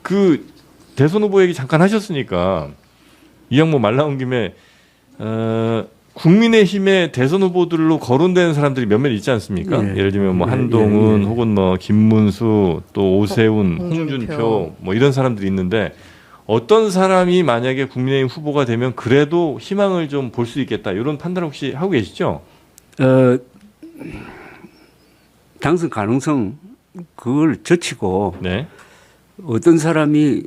그 대선 후보 얘기 잠깐 하셨으니까 이 양반 말 나온 김에 국민의힘의 대선 후보들로 거론되는 사람들이 몇몇 있지 않습니까? 예. 예를 들면 뭐 한동훈 혹은 뭐 김문수 또 오세훈, 홍준표 뭐 이런 사람들이 있는데 어떤 사람이 만약에 국민의힘 후보가 되면 그래도 희망을 좀 볼 수 있겠다 이런 판단 혹시 하고 계시죠? 당선 가능성 그걸 제치고 네. 어떤 사람이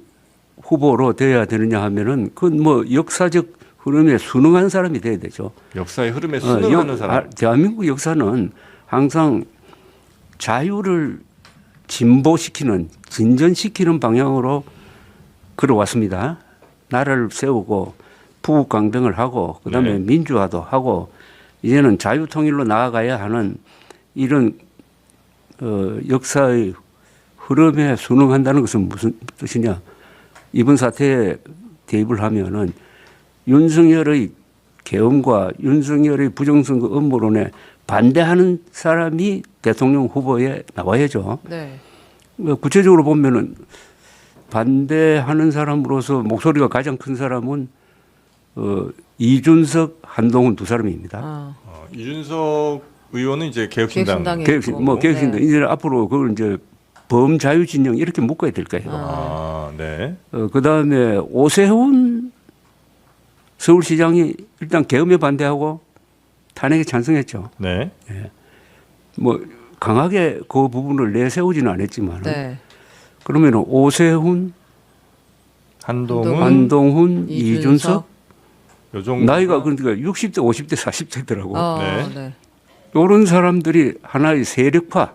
후보로 되어야 되느냐 하면은 그건 뭐 역사적 흐름에 순응한 사람이 돼야 되죠. 역사의 흐름에 순응하는 사람. 대한민국 역사는 항상 자유를 진보시키는 진전시키는 방향으로 걸어왔습니다. 나라를 세우고 부국강병을 하고 그다음에 네. 민주화도 하고 이제는 자유통일로 나아가야 하는 이런 역사의 흐름에 순응한다는 것은 무슨 뜻이냐. 이번 사태에 대입을 하면은 윤석열의 계엄과 윤석열의 부정선거 음모론에 반대하는 사람이 대통령 후보에 나와야죠. 네. 구체적으로 보면은 반대하는 사람으로서 목소리가 가장 큰 사람은 이준석, 한동훈 두 사람입니다. 이준석 의원은 이제 개혁신당. 개혁신당. 네. 이제 앞으로 그걸 이제 범자유진영 이렇게 묶어야 될 거예요. 네. 그다음에 오세훈 서울시장이 일단 계엄에 반대하고 탄핵에 찬성했죠. 네. 예. 뭐 강하게 그 부분을 내세우지는 않았지만 네. 그러면 오세훈, 한동훈, 이준석 요 정도 나이가 그러니까 60대, 50대, 40대더라고. 네. 네. 이런 사람들이 하나의 세력화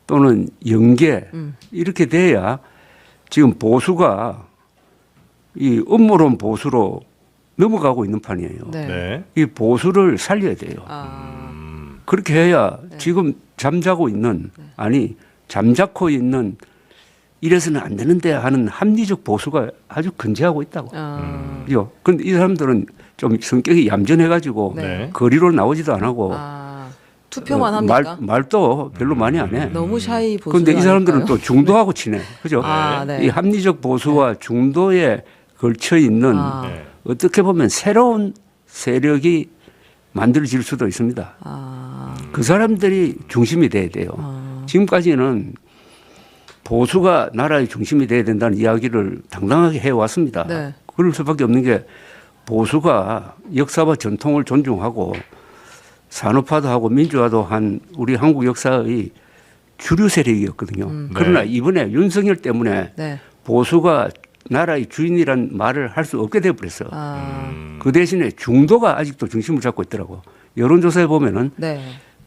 또는 연계 이렇게 돼야 지금 보수가 이 음모론 보수로 넘어가고 있는 판이에요. 네. 네. 이 보수를 살려야 돼요. 그렇게 해야 지금 잠자고 있는 아니 잠자코 있는 이래서는 안 되는데 하는 합리적 보수가 아주 근제하고 있다고. 그런데 이 사람들은 좀 성격이 얌전해가지고 네. 거리로 나오지도 안 하고 투표만 합니까? 말도 별로 많이 안 해. 너무 샤이 보수. 그런데 이 사람들은 또 중도하고 친해. 그죠? 네. 이 합리적 보수와 중도에 걸쳐 있는 네. 어떻게 보면 새로운 세력이 만들어질 수도 있습니다. 그 사람들이 중심이 돼야 돼요. 지금까지는 보수가 나라의 중심이 돼야 된다는 이야기를 당당하게 해왔습니다. 네. 그럴 수밖에 없는 게 보수가 역사와 전통을 존중하고 산업화도 하고 민주화도 한 우리 한국 역사의 주류 세력이었거든요. 그러나 이번에 윤석열 때문에 네. 보수가 나라의 주인이란 말을 할 수 없게 되어버렸어. 그 대신에 중도가 아직도 중심을 잡고 있더라고. 여론조사에 보면은 네.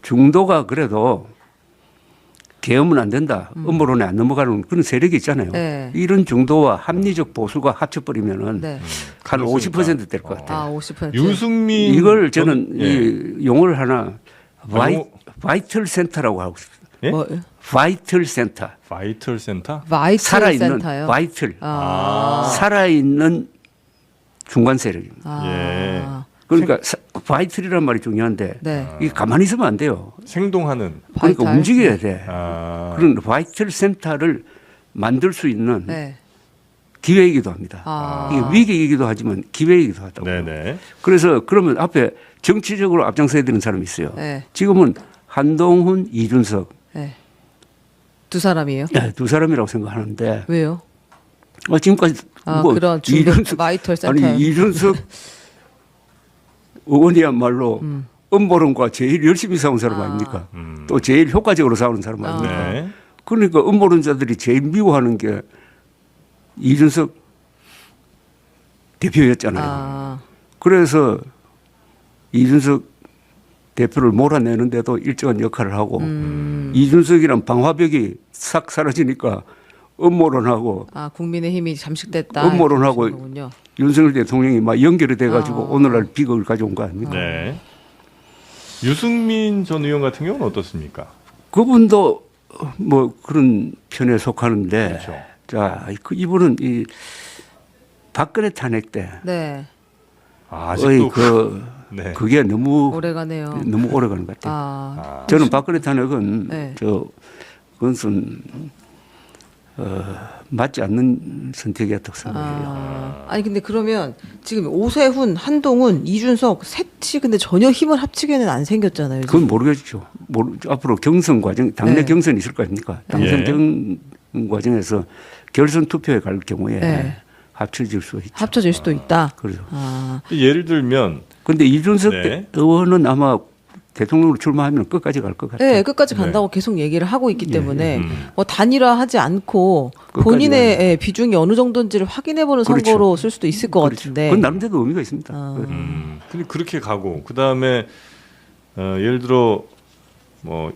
중도가 그래도 계엄은 안 된다. 음모론에 안 넘어가는 그런 세력이 있잖아요. 네. 이런 중도와 합리적 보수가 합쳐버리면은 네. 한 50% 될 것 같아요. 50%. 유승민 이걸 저는 이 용어를 하나 용어- 바이털 센터라고 하고 싶어요. 예? 뭐, 바이털 센터. 바이털 센터? 바이트 살아있는 센터요. 바이털. 살아있는 중간 세력입니다. 예. 그러니까 바이털이란 말이 중요한데 네. 이게 가만히 있으면 안 돼요. 생동하는. 그러니까 바이탈? 움직여야 돼. 그런 바이털 센터를 만들 수 있는 네. 기회이기도 합니다. 이게 위기이기도 하지만 기회이기도 하다고. 네네. 그래서 그러면 앞에 정치적으로 앞장서야 되는 사람이 있어요. 네. 지금은 한동훈, 이준석 네. 두 사람이에요? 두 사람이라고 생각하는데 왜요? 지금까지 그런 중도 바이털 센터. 아니 이준석 의원이야말로 음모론과 제일 열심히 싸운 사람 아닙니까? 또 제일 효과적으로 싸우는 사람 아닙니까? 네. 그러니까 음모론자들이 제일 미워하는 게 이준석 대표였잖아요. 그래서 이준석 대표를 몰아내는데도 일정한 역할을 하고 이준석이란 방화벽이 싹 사라지니까 음모론하고 국민의힘이 잠식됐다. 음모론하고 거군요. 윤석열 대통령이 막 연결이 돼가지고 오늘날 비극을 가져온 거 아닙니까? 네. 유승민 전 의원 같은 경우는 어떻습니까? 그분도 뭐 그런 편에 속하는데, 그렇죠. 자, 이분은 이 박근혜 탄핵 때, 네. 아직도 네. 그게 너무 오래가네요. 너무 오래가는 것 같아요. 아. 저는 박근혜 탄핵은 네. 그것은 맞지 않는 선택이었다고 생각해요. 아니 근데 그러면 지금 오세훈, 한동훈, 이준석 셋이 근데 전혀 힘을 합치게는 안 생겼잖아요. 지금. 그건 모르겠죠. 앞으로 경선 과정, 당내 네. 경선이 있을 거 아닙니까? 당선 예. 경선 과정에서 결선 투표에 갈 경우에 네. 합쳐질 수 있죠. 합쳐질 수도 있다. 그렇죠. 아, 예를 들면 그런데 이준석 네. 의원은 아마 대통령으로 출마하면 끝까지 갈 것 같아요. 네, 끝까지 간다고 계속 얘기를 하고 있기 때문에 음. 뭐 단일화하지 않고 끝까지 본인의 비중이 어느 정도인지를 확인해보는 그렇죠. 선거로 쓸 수도 있을 것 그렇죠. 같은데. 그건 나름대로 의미가 있습니다. 근데 그렇게 가고 그다음에 예를 들어 뭐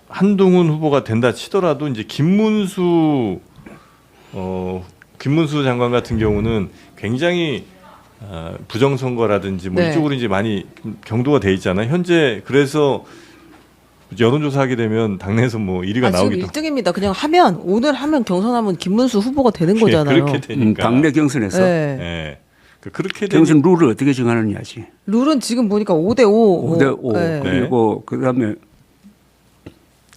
한동훈 후보가 된다 치더라도 이제 김문수 장관 같은 경우는 굉장히 부정선거라든지 뭐 네. 이쪽으로 이제 많이 경도가 돼 있잖아요. 현재 그래서 여론조사하게 되면 당내에서 뭐 1위가 지금 나오기도 1등입니다. 그냥 오늘 하면 경선하면 김문수 후보가 되는 거잖아요. 그렇게 되니까. 당내 경선에서 네. 예. 그렇게 경선 룰을 어떻게 정하느냐지. 룰은 지금 보니까 5대5. 5대5 네. 그리고 그다음에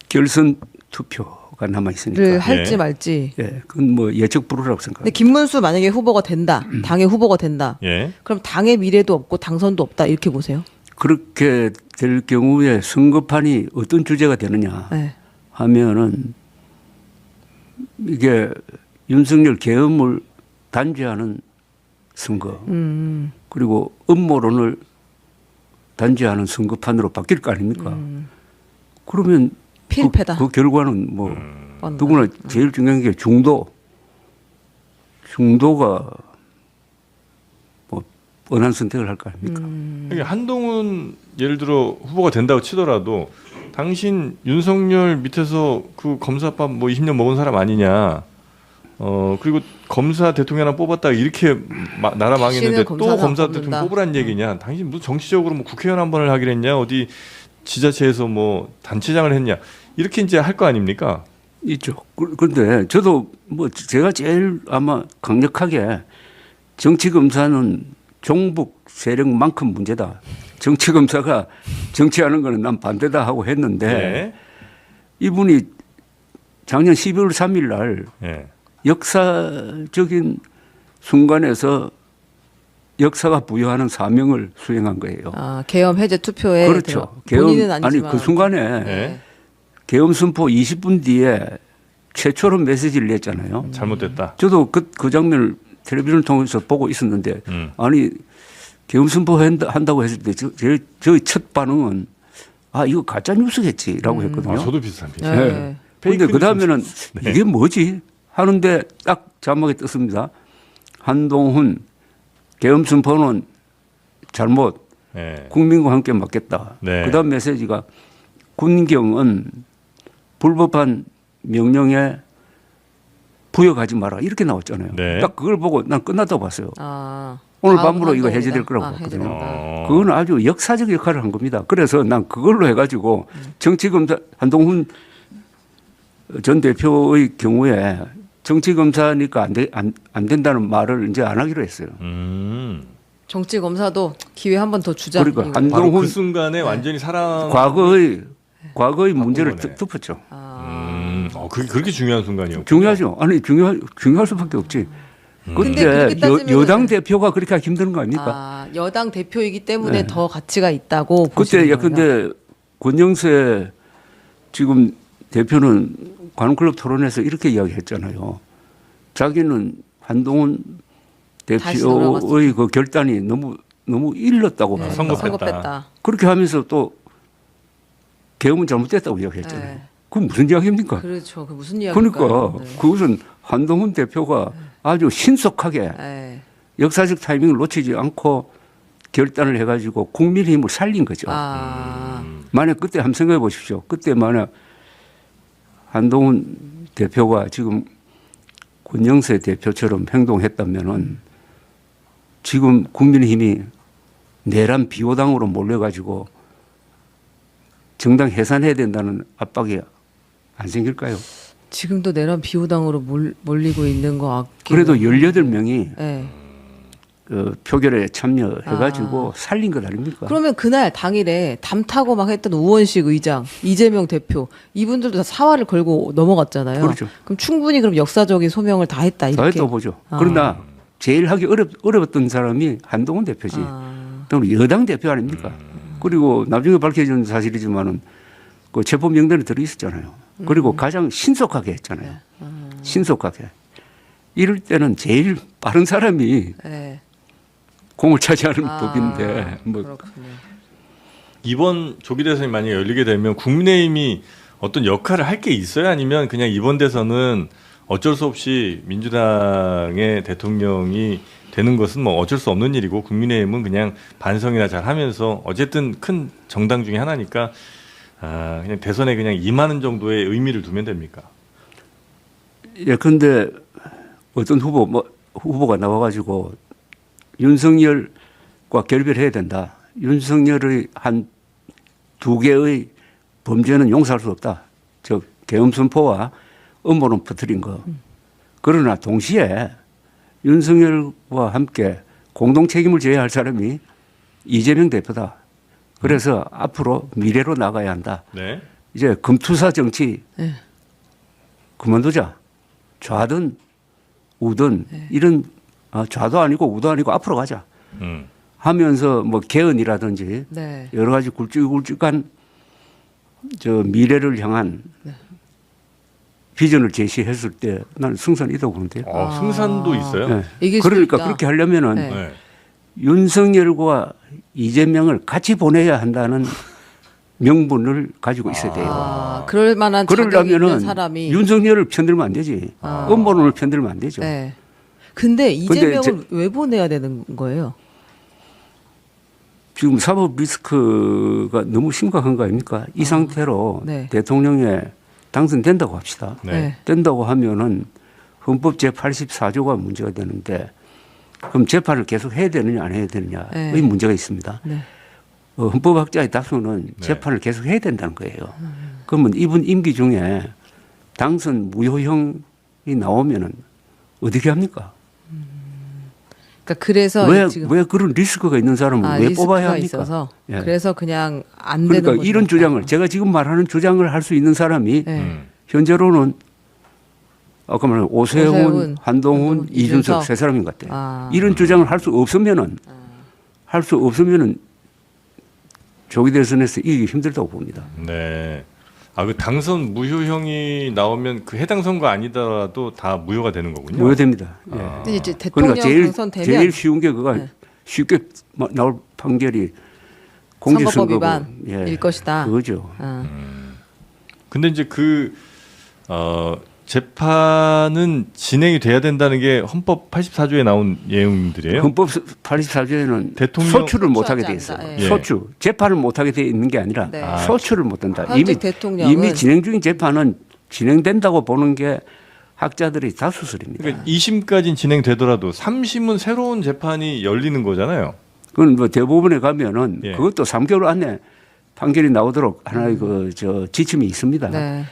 결선 투표가 남아 있으니까. 를 할지 예. 말지. 예, 그건 뭐 예측 불허라고 근데 생각합니다. 김문수 만약에 후보가 된다. 당의 후보가 된다. 예. 그럼 당의 미래도 없고 당선도 없다. 이렇게 보세요. 그렇게 될 경우에 선거판이 어떤 주제가 되느냐 네. 하면은 이게 윤석열 계엄을 단죄하는 선거 그리고 음모론을 단죄하는 선거판으로 바뀔 거 아닙니까? 그러면 필패다. 그 결과는 뭐 뻔하다. 누구나 제일 중요한 게 중도가 뭐 뻔한 선택을 할 거 아닙니까? 그러니까 한동훈 예를 들어 후보가 된다고 치더라도 당신 윤석열 밑에서 그 검사밥 뭐 20년 먹은 사람 아니냐. 그리고 검사 대통령 하나 뽑았다가 이렇게 나라 망했는데 다시는 또 검사는 검사 안 대통령 뽑는다. 뽑으란 얘기냐. 당신 무슨 정치적으로 뭐 국회의원 한 번을 하기로 했냐. 어디 지자체에서 뭐 단체장을 했냐. 이렇게 이제 할 거 아닙니까? 있죠. 그런데 저도 뭐 제가 제일 아마 강력하게 정치 검사는 종북 세력만큼 문제다. 정치 검사가 정치하는 거는 난 반대다 하고 했는데 네. 이분이 작년 12월 3일 날 예. 역사적인 순간에서 역사가 부여하는 사명을 수행한 거예요. 계엄 해제 투표에 그렇죠. 본인은 아니 아니지만 그 순간에 네. 계엄 선포 20분 뒤에 최초로 메시지를 냈잖아요. 잘못됐다. 저도 그 장면을 텔레비전을 통해서 보고 있었는데 아니 계엄 선포 한다고 했을 때 저의 첫 반응은 이거 가짜 뉴스겠지라고 했거든요. 저도 비슷한 비슷. 네. 네. 그런데 그 다음에는 이게 뭐지 하는데 딱 자막에 떴습니다. 한동훈 계엄 선포는 잘못 네. 국민과 함께 맞겠다. 네. 그 다음 메시지가 군경은 불법한 명령에 부여가지 마라 이렇게 나왔잖아요. 네. 딱 그걸 보고 난 끝났다고 봤어요. 아, 오늘 다음 밤으로 이거 한동훈이다. 해제될 거라고 봤거든요. 해제된다. 그건 아주 역사적 역할을 한 겁니다. 그래서 난 그걸로 해가지고 정치검사 한동훈 전 대표의 경우에 정치검사니까 안 된다는 말을 이제 안 하기로 했어요. 정치 검사도 기회 한 번 더 주자. 그러니까 이거. 한- 바로 한동훈 그 순간에 완전히 사람. 과거의 문제를 거네. 덮었죠. 그게 그렇게 중요한 순간이요. 중요하죠. 아니 중요할 수밖에 없지. 근데 그때 그렇게 따지면은- 여당 대표가 그렇게 하기 힘든 거 아닙니까? 여당 대표이기 때문에 네. 더 가치가 있다고 그때 보시는 예컨대 권영세 지금 대표는 관클럽 토론에서 이렇게 이야기했잖아요. 자기는 한동훈 다시 돌아갔어. 대표의 그 결단이 너무 일렀다고 네, 봤다. 선거 뺐다. 그렇게 하면서 또 계엄은 잘못됐다고 이야기했잖아요. 네. 그건 무슨 이야기입니까? 그렇죠. 그 무슨 이야기일까요? 그러니까 그것은 한동훈 대표가 아주 신속하게 네. 역사적 타이밍을 놓치지 않고 결단을 해가지고 국민의힘을 살린 거죠. 만약 그때 한번 생각해 보십시오. 그때 만약 한동훈 대표가 지금 권영세 대표처럼 행동했다면은 지금 국민의힘이 내란 비호당으로 몰려가지고 정당 해산해야 된다는 압박이 안 생길까요? 지금도 내란 비호당으로 몰리고 있는 것 같긴. 그래도 18명이 네. 표결에 참여해가지고 살린 것 아닙니까? 그러면 그날 당일에 담 타고 막 했던 우원식 의장, 이재명 대표 이분들도 다 사활을 걸고 넘어갔잖아요. 그렇죠. 그럼 충분히 그럼 역사적인 소명을 다 했다 이렇게. 더했다고 보죠. 그러나 제일 하기 어려웠던 사람이 한동훈 대표지. 또는 여당 대표 아닙니까? 그리고 나중에 밝혀진 사실이지만은 그 체포 명단에 들어 있었잖아요. 그리고 가장 신속하게 했잖아요. 신속하게. 이럴 때는 제일 빠른 사람이 네. 공을 차지하는 법인데 뭐 그렇군요. 이번 조기 대선이 만약에 열리게 되면 국민의힘이 어떤 역할을 할 게 있어요? 아니면 그냥 이번 대선은 어쩔 수 없이 민주당의 대통령이 되는 것은 뭐 어쩔 수 없는 일이고 국민의힘은 그냥 반성이나 잘 하면서 어쨌든 큰 정당 중에 하나니까 그냥 대선에 그냥 임하는 정도의 의미를 두면 됩니까? 예컨대 어떤 후보가 나와가지고 윤석열과 결별해야 된다. 윤석열의 한 두 개의 범죄는 용서할 수 없다. 즉 계엄선포와 음모론 퍼뜨린 거. 그러나 동시에 윤석열과 함께 공동 책임을 져야 할 사람이 이재명 대표다. 그래서 앞으로 미래로 나가야 한다. 네. 이제 금투사 정치 그만두자. 좌든 우든 이런 좌도 아니고 우도 아니고 앞으로 가자 하면서 뭐 개헌이라든지 네. 여러 가지 굵직굵직한 저 미래를 향한 비전을 제시했을 때 나는 승산이라고 보는데요. 승산도 있어요? 네. 이길 수도 그러니까 있다. 그렇게 하려면은 네. 네. 윤석열과 이재명을 같이 보내야 한다는 명분을 가지고 있어야 돼요. 그럴 만한 자격이 있는 그러려면은 사람이. 윤석열을 편들면 안 되지. 음모론을 편들면 안 되죠. 네. 근데 이재명을 왜 보내야 되는 거예요? 지금 사법 리스크가 너무 심각한 거 아닙니까? 이 상태로 네. 대통령에 당선된다고 합시다. 네. 된다고 하면은 헌법 제84조가 문제가 되는데 그럼 재판을 계속 해야 되느냐 안 해야 되느냐의 네. 문제가 있습니다. 네. 헌법학자의 다수는 재판을 계속 해야 된다는 거예요. 그러면 이분 임기 중에 당선 무효형이 나오면은 어떻게 합니까? 그러니까 그래서 왜 그런 리스크가 있는 사람을 왜 리스크가 뽑아야 합니까? 있어서 예. 그래서 그냥 안 되는 그러니까 거죠. 이런 주장을 제가 지금 말하는 주장을 할 수 있는 사람이 네. 현재로는 아까 말한 오세훈, 오세훈, 한동훈, 이준석 이준석. 세 사람인 것 같아요. 이런 주장을 할 수 없으면은 조기 대선에서 이기기 힘들다고 봅니다. 네. 그 당선 무효형이 나오면 그 해당 선거 아니더라도 다 무효가 되는 거군요. 무효됩니다. 예. 근데 이제 대통령 그러니까 당선되면 제일 쉬운 게 그거 네. 쉽게 나올 판결이 선거법 공직선거법 위반일 것이다. 그거죠. 근데 이제 재판은 진행이 돼야 된다는 게 헌법 84조에 나온 내용들이에요. 헌법 84조에는 대통령 소추를 못하게 돼 소추하지 있어요. 않다. 예. 소추 재판을 못하게 돼 있는 게 아니라 네. 소추를 못한다. 현직 대통령은 이미 진행 중인 재판은 진행된다고 보는 게 학자들의 다수설입니다. 그러니까 2심까지는 진행되더라도 3심은 새로운 재판이 열리는 거잖아요. 그건 뭐 대법원에 가면은 예. 그것도 3개월 안에 판결이 나오도록 하나의 지침이 있습니다. 네.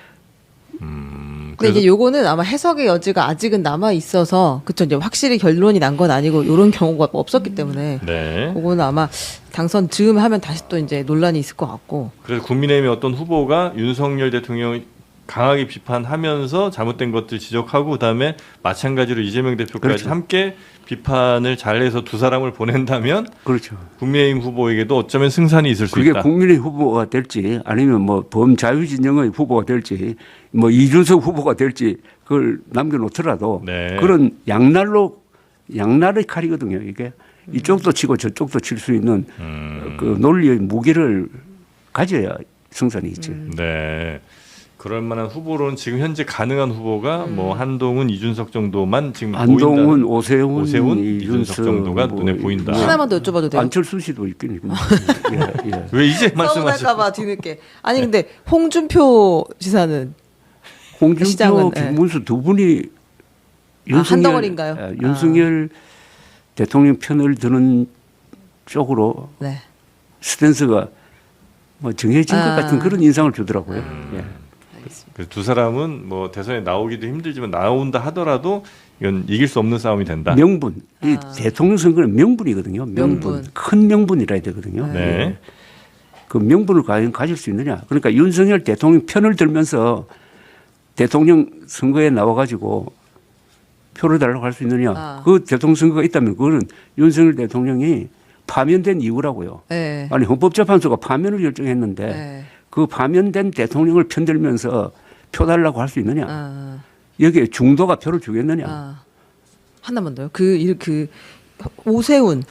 근데 그래서 이제 요거는 아마 해석의 여지가 아직은 남아 있어서 그쵸 이제 확실히 결론이 난 건 아니고 이런 경우가 없었기 때문에 네. 그거는 아마 당선 즈음 하면 다시 또 이제 논란이 있을 것 같고. 그래서 국민의힘의 어떤 후보가 윤석열 대통령을 강하게 비판하면서 잘못된 것들 지적하고 그다음에 마찬가지로 이재명 대표까지 그렇죠. 함께 비판을 잘해서 두 사람을 보낸다면 그렇죠. 국민의힘 후보에게도 어쩌면 승산이 있을 수 그게 있다. 국민의 후보가 될지 아니면 뭐 범자유진영의 후보가 될지 뭐 이준석 후보가 될지 그걸 남겨놓더라도 네. 그런 양날의 칼이거든요. 이게 이쪽도 치고 저쪽도 칠 수 있는 그 논리의 무게를 가져야 승산이 있지. 네. 그럴 만한 후보로는 지금 현재 가능한 후보가 뭐 한동훈, 이준석 정도만 지금 한동훈, 보인다. 오세훈, 이준석 정도가 눈에 보인다. 하나만 더 여쭤봐도 돼요? 안철수 씨도 있긴 있군요. 예. 왜 이제 말씀하시죠? 서운할까봐 뒤늦게. 아니 근데 홍준표 지사는 홍준표, 시장은, 김문수 두 분이 한덩어리인가요? 윤석열 대통령 편을 드는 쪽으로 네. 스탠스가 뭐 정해진 것 같은 그런 인상을 주더라고요. 예. 알겠습니다. 그래서 두 사람은 뭐 대선에 나오기도 힘들지만 나온다 하더라도 이건 이길 수 없는 싸움이 된다. 명분. 이 대통령 선거는 명분이거든요. 명분. 큰 명분이라 해야 되거든요. 네. 그 명분을 과연 가질 수 있느냐. 그러니까 윤석열 대통령 편을 들면서 대통령 선거에 나와가지고 표를 달라고 할 수 있느냐. 그 대통령 선거가 있다면 그거는 윤석열 대통령이 파면된 이유라고요. 네. 아니 헌법재판소가 파면을 결정했는데 네. 그 파면된 대통령을 편들면서 표 달라고 할 수 있느냐. 아, 여기에 중도가 표를 주겠느냐. 하나만 더요. 그 오세훈,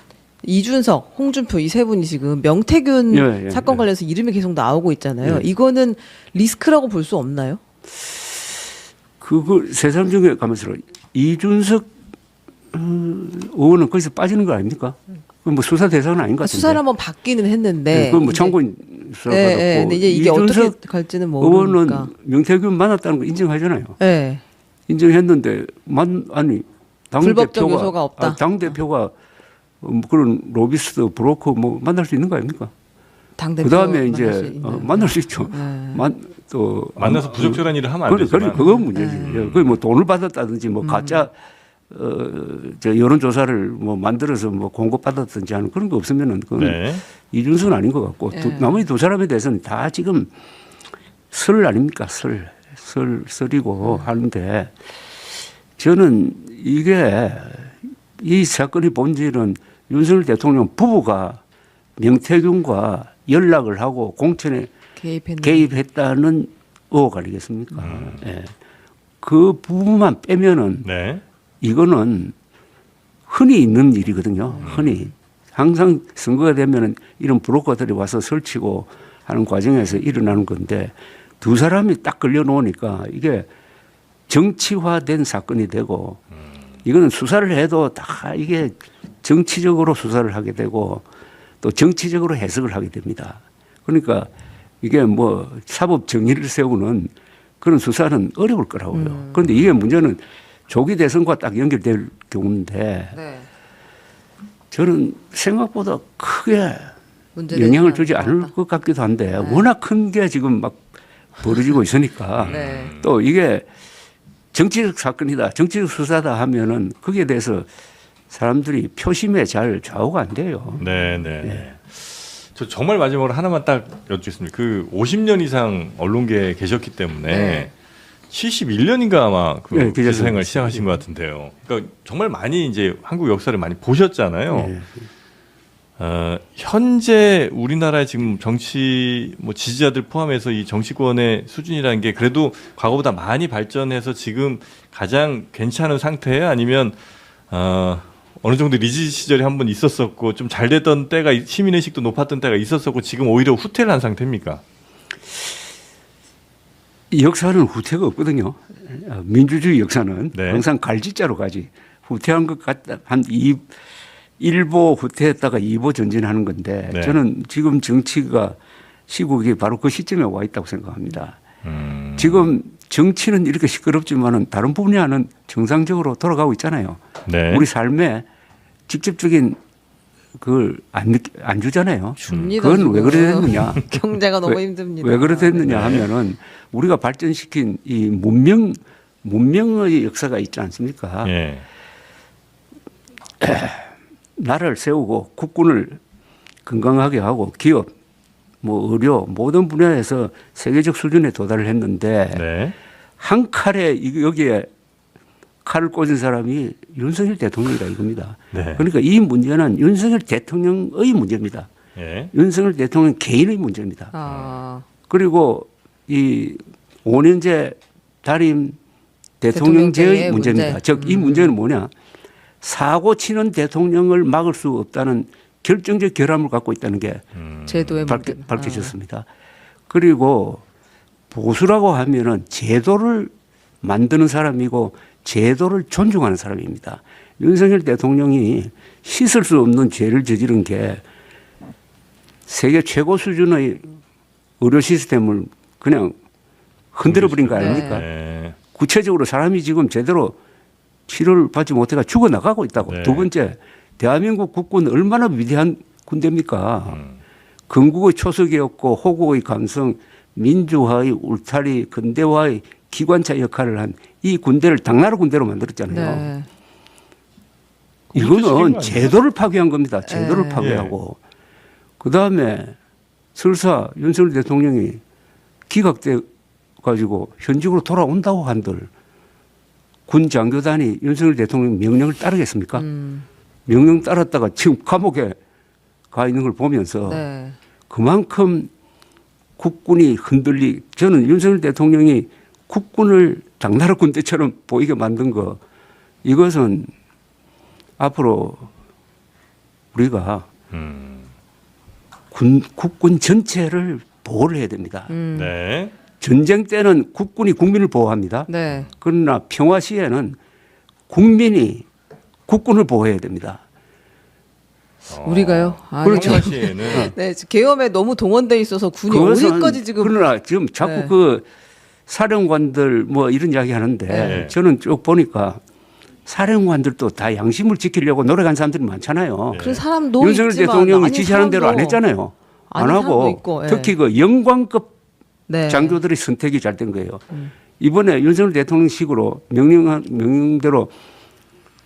이준석, 홍준표 이 세 분이 지금 명태균 예, 예, 사건 예. 관련해서 이름이 계속 나오고 있잖아요. 예. 이거는 리스크라고 볼 수 없나요? 그거 세상 중에 가면서 이준석 의원은 거기서 빠지는 거 아닙니까? 그건 뭐 수사 대상은 아닌 것 같은데. 수사를 한번 받기는 했는데. 네, 그건 뭐 이제- 참고인 수사 예, 받았고. 예. 근데 이제 이게 이준석 어떻게 갈지는 모르니까. 의원은 명태균 만났다는 거 인정하잖아요. 네. 인정했는데 아니 불법적 요소가 없다. 당 대표가 그런 로비스트 브로커 뭐 만날 수 있는 거 아닙니까? 당대표 그다음에 만날 수 이제 있는. 만날 수 있죠. 네. 또 만나서 부적절한 일을 하면 안 그래, 되지만. 그건 문제지. 그게 뭐 돈을 받았다든지 뭐 가짜 저 여론조사를 뭐 만들어서 뭐 공급받았든지 하는 그런 거 없으면은 그건 네. 이준석은 아닌 것 같고 네. 나머지 두 사람에 대해서는 다 지금 설 아닙니까? 설이고 하는데 저는 이게 이 사건의 본질은 윤석열 대통령 부부가 명태균과 연락을 하고 공천에 개입했다는 의혹 아니겠습니까? 예. 그 부분만 빼면은 네. 이거는 흔히 있는 일이거든요. 흔히. 항상 선거가 되면은 이런 브로커들이 와서 설치고 하는 과정에서 일어나는 건데 두 사람이 딱 걸려 놓으니까 이게 정치화된 사건이 되고 이거는 수사를 해도 다 이게 정치적으로 수사를 하게 되고 또 정치적으로 해석을 하게 됩니다. 그러니까 이게 뭐 사법 정의를 세우는 그런 수사는 어려울 거라고요. 그런데 이게 문제는 조기 대선과 딱 연결될 경우인데 네. 저는 생각보다 크게 문제되지 영향을 주지 않을 않을 것 같다. 것 같기도 한데 워낙 큰 게 지금 막 벌어지고 있으니까 네. 또 이게 정치적 사건이다, 정치적 수사다 하면은 거기에 대해서 사람들이 표심에 잘 좌우가 안 돼요. 네, 네. 저 정말 마지막으로 하나만 딱 여쭙겠습니다. 그 50년 이상 언론계에 계셨기 때문에 네. 71년인가 아마 그 네, 기자 생활 시작하신 것 같은데요. 그러니까 정말 많이 이제 한국 역사를 많이 보셨잖아요. 네. 현재 우리나라의 지금 정치 뭐 지지자들 포함해서 이 정치권의 수준이라는 게 그래도 과거보다 많이 발전해서 지금 가장 괜찮은 상태예요? 아니면 어느 정도 리즈 시절이 한 번 있었었고 좀 잘 됐던 때가 시민의식도 높았던 때가 있었었고 지금 오히려 후퇴를 한 상태입니까? 이 역사는 후퇴가 없거든요. 민주주의 역사는 네. 항상 갈짓자로 가지. 후퇴한 것 같다. 한 1보 후퇴했다가 2보 전진하는 건데 네. 저는 지금 정치가 시국이 바로 그 시점에 와 있다고 생각합니다. 지금 정치는 이렇게 시끄럽지만은 다른 분야는 정상적으로 돌아가고 있잖아요. 네. 우리 삶에 직접적인 그걸 안 주잖아요. 줍니다. 그건 왜 지금. 그래 됐느냐? 경제가 너무 힘듭니다. 왜 그래 됐느냐 네. 하면은 우리가 발전시킨 이 문명의 역사가 있지 않습니까? 예. 나라를 세우고 국군을 건강하게 하고 기업, 뭐 의료 모든 분야에서 세계적 수준에 도달을 했는데 네. 한 칼에 여기에 칼을 꽂은 사람이 윤석열 대통령이다 이겁니다. 네. 그러니까 이 문제는 윤석열 대통령의 문제입니다. 예. 윤석열 대통령 개인의 문제입니다. 아, 그리고 이 5년제 달임 대통령제의 대통령제의 문제입니다. 문제. 즉 이 문제는 뭐냐? 사고 치는 대통령을 막을 수 없다는 결정적 결함을 갖고 있다는 게 제도의 문제. 밝혀졌습니다. 그리고 보수라고 하면은 제도를 만드는 사람이고 제도를 존중하는 사람입니다. 윤석열 대통령이 씻을 수 없는 죄를 저지른 게 세계 최고 수준의 의료 시스템을 그냥 흔들어 버린 거 아닙니까? 네. 구체적으로 사람이 지금 제대로 치료를 받지 못해가 죽어나가고 있다고. 네. 두 번째, 대한민국 국군 얼마나 위대한 군대입니까? 건국의 초석이었고 호국의 감성, 민주화의 울타리, 근대화의 기관차 역할을 한 이 군대를 당나라 군대로 만들었잖아요. 네. 이거는 제도를 파괴한 겁니다. 제도를 네. 파괴하고 그다음에 설사 윤석열 대통령이 기각돼 가지고 현직으로 돌아온다고 한들 군 장교단이 윤석열 대통령 명령을 따르겠습니까? 명령 따랐다가 지금 감옥에 가 있는 걸 보면서 네. 그만큼 국군이 저는 윤석열 대통령이 국군을 당나라 군대처럼 보이게 만든 거 이것은 앞으로 우리가 국군 전체를 보호를 해야 됩니다. 네. 전쟁 때는 국군이 국민을 보호합니다. 네. 그러나 평화 시에는 국민이 국군을 보호해야 됩니다. 우리가요? 아, 그렇죠. 평화 시에는 네, 계엄에 너무 동원돼 있어서 군이 그것은 어디까지 지금 그러나 지금 자꾸 네. 그 사령관들 뭐 이런 이야기 하는데 네. 저는 쭉 보니까 사령관들도 다 양심을 지키려고 노력한 사람들이 많잖아요. 그런 사람도 윤석열 있지만 대통령이 아닌 지시하는 대로 안 사람도 했잖아요. 안 아닌 사람도 하고 있고, 예. 특히 그 영광급 네. 장교들의 선택이 잘 된 거예요. 이번에 윤석열 대통령식으로 명령대로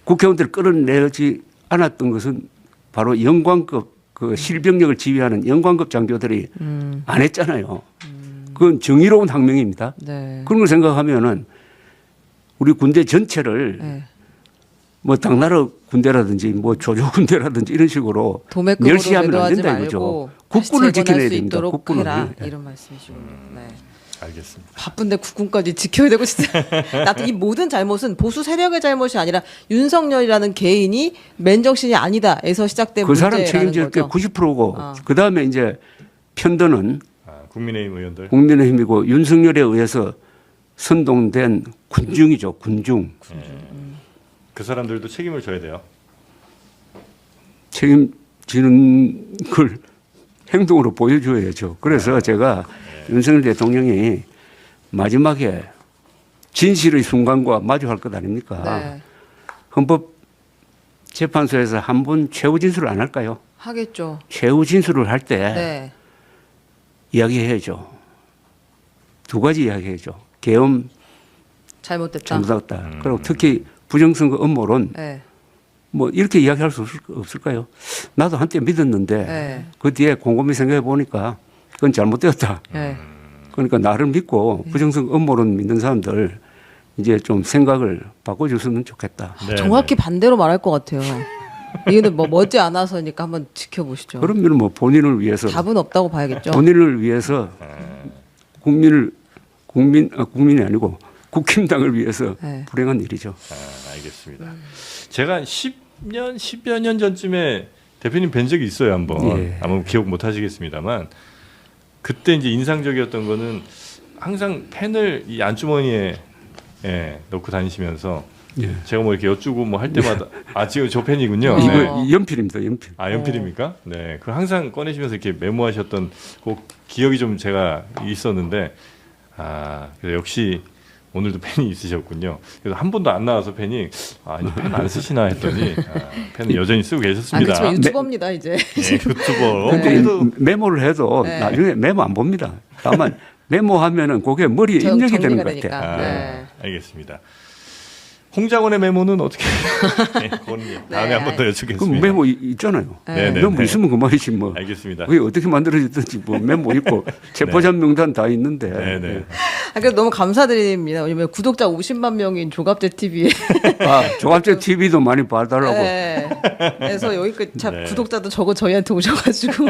국회의원들을 끌어내지 않았던 것은 바로 영광급 그 실병력을 지휘하는 영광급 장교들이 안 했잖아요. 그건 정의로운 항명입니다. 네. 그런 걸 생각하면은 우리 군대 전체를 네. 뭐 당나라 군대라든지 뭐 조조 군대라든지 이런 식으로 도매급으로 멸시하면 안 매도하지 된다 말고 이거죠. 다시 국군을 재건할 지켜내야 수 됩니다. 있도록 국군을. 해라 예. 이런 말씀이시군요. 네. 알겠습니다. 바쁜데 국군까지 지켜야 되고 진짜 나도 이 모든 잘못은 보수 세력의 잘못이 아니라 윤석열이라는 개인이 맨정신이 아니다에서 시작된 그 사람 문제라는 책임질 게 거죠. 90%고 아. 그다음에 이제 편도는 국민의힘 의원들. 국민의힘이고 윤석열에 의해서 선동된 군중이죠. 군중. 그 사람들도 책임을 져야 돼요. 책임지는 걸 행동으로 보여줘야죠. 그래서 제가 윤석열 대통령이 마지막에 진실의 순간과 마주할 것 아닙니까? 네. 헌법재판소에서 한 번 최후 진술을 안 할까요? 하겠죠. 최후 진술을 할 때 네. 이야기해야죠. 두 가지 이야기해야죠. 계엄 잘못됐다. 잘못했다. 그리고 특히 부정선거 음모론 네. 뭐 이렇게 이야기할 수 없을까요? 나도 한때 믿었는데 네. 그 뒤에 곰곰이 생각해 보니까 그건 잘못되었다. 네. 그러니까 나를 믿고 부정선거 음모론 믿는 사람들 이제 좀 생각을 바꿔줬으면 좋겠다. 네, 정확히 반대로 말할 것 같아요. 이거는 뭐 머지 않아서니까 한번 지켜보시죠. 그러면 뭐 본인을 위해서 답은 없다고 봐야겠죠. 본인을 위해서 국민이 아니고 국힘당을 위해서 네. 불행한 일이죠. 알겠습니다. 제가 10년, 10여 년 전쯤에 대표님 뵌 적이 있어요, 한번. 예. 아마 기억 못 하시겠습니다만 그때 이제 인상적이었던 거는 항상 펜을 이 안주머니에 넣고 다니시면서 예. 제가 뭐 이렇게 여쭈고 뭐 할 때마다 지금 저 펜이군요. 네. 이거 연필입니다. 연필. 연필입니까? 네. 그 항상 꺼내시면서 이렇게 메모하셨던 그 기억이 좀 제가 있었는데 그래서 역시 오늘도 펜이 있으셨군요. 그래서 한 번도 안 나와서 펜이 아니 펜 안 쓰시나 했더니 펜은 여전히 쓰고 계셨습니다. 그렇지만 유튜버입니다 이제. 네, 유튜버. 근데 그래도 메모를 해도 네. 나중에 메모 안 봅니다. 다만 메모하면은 그게 머리에 입력이 되는 것 정리가 같아요. 되니까. 네. 알겠습니다. 홍장원의 메모는 어떻게? 네, 그건 다음에 네, 한 번 더 여쭙겠습니다. 그럼 메모 있잖아요. 네, 네, 메모 네. 있으면 그만이지 뭐. 알겠습니다. 그게 어떻게 만들어졌든지 뭐 메모 있고 체포자 명단 다 있는데. 네, 네. 그래서 너무 감사드립니다. 왜냐면 구독자 50만 명인 조갑제 TV에 조갑제 TV도 많이 봐달라고. 네. 그래서 여기까지 참 네. 구독자도 적어 저희한테 오셔가지고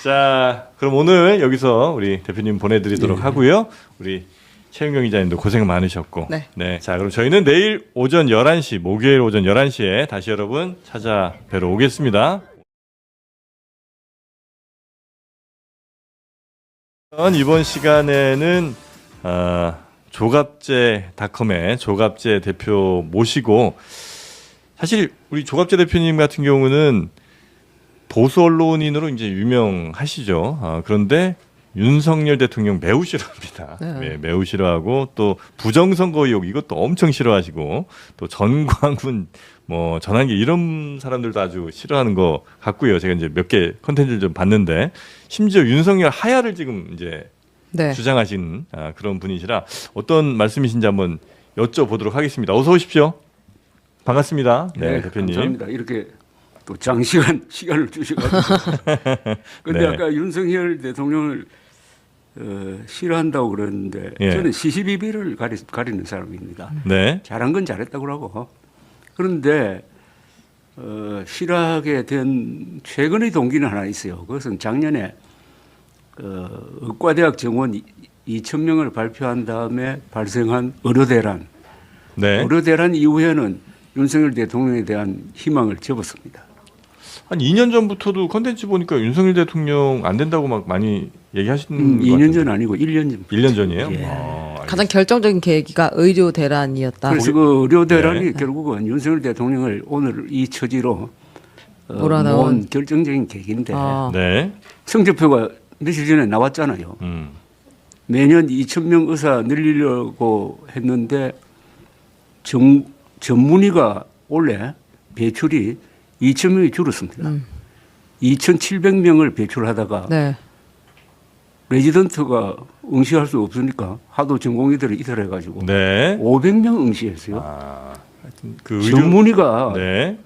자, 그럼 오늘 여기서 우리 대표님 보내드리도록 하고요. 우리 최윤경 기자님도 고생 많으셨고. 네. 자, 그럼 저희는 내일 오전 11시, 목요일 오전 11시에 다시 여러분 찾아뵈러 오겠습니다. 이번 시간에는 조갑제닷컴의 조갑제 대표 모시고 사실 우리 조갑제 대표님 같은 경우는 보수 언론인으로 이제 유명하시죠. 그런데 윤석열 대통령 매우 싫어합니다. 네. 매우 싫어하고 또 부정선거 의혹 이것도 엄청 싫어하시고 또 전광훈 뭐 전환기 이런 사람들도 아주 싫어하는 것 같고요. 제가 이제 몇 개 컨텐츠를 좀 봤는데 심지어 윤석열 하야를 지금 이제 네. 주장하신 그런 분이시라 어떤 말씀이신지 한번 여쭤보도록 하겠습니다. 어서 오십시오. 반갑습니다. 네, 대표님. 감사합니다. 이렇게 또 장시간 시간을 주셔가지고. 근데 네. 아까 윤석열 대통령을 싫어한다고 그러는데 예. 저는 시시비비를 가리는 사람입니다. 네. 잘한 건 잘했다고 하고 그런데 싫어하게 된 최근의 동기는 하나 있어요. 그것은 작년에 의과대학 정원 2,000명을 발표한 다음에 발생한 의료대란. 네. 의료대란 이후에는 윤석열 대통령에 대한 희망을 접었습니다. 한 2년 전부터도 컨텐츠 보니까 윤석열 대통령 안 된다고 막 많이 얘기하시는 것 2년 같은데. 전 아니고 1년 전. 1년 전이에요? 예. 가장 결정적인 계기가 의료 대란이었다. 그래서 그 의료대란이 네. 결국은 윤석열 대통령을 오늘 이 처지로 몰아넣은. 모은 결정적인 계기인데 아. 네. 성적표가 며칠 전에 나왔잖아요. 매년 2,000명 의사 늘리려고 했는데 전문의가 원래 배출이 2,000명이 줄었습니다. 2,700명을 배출하다가 네. 레지던트가 응시할 수 없으니까 하도 전공의들을 이탈해가지고 네. 500명 응시했어요. 하여튼 그 의료 전문의가 네.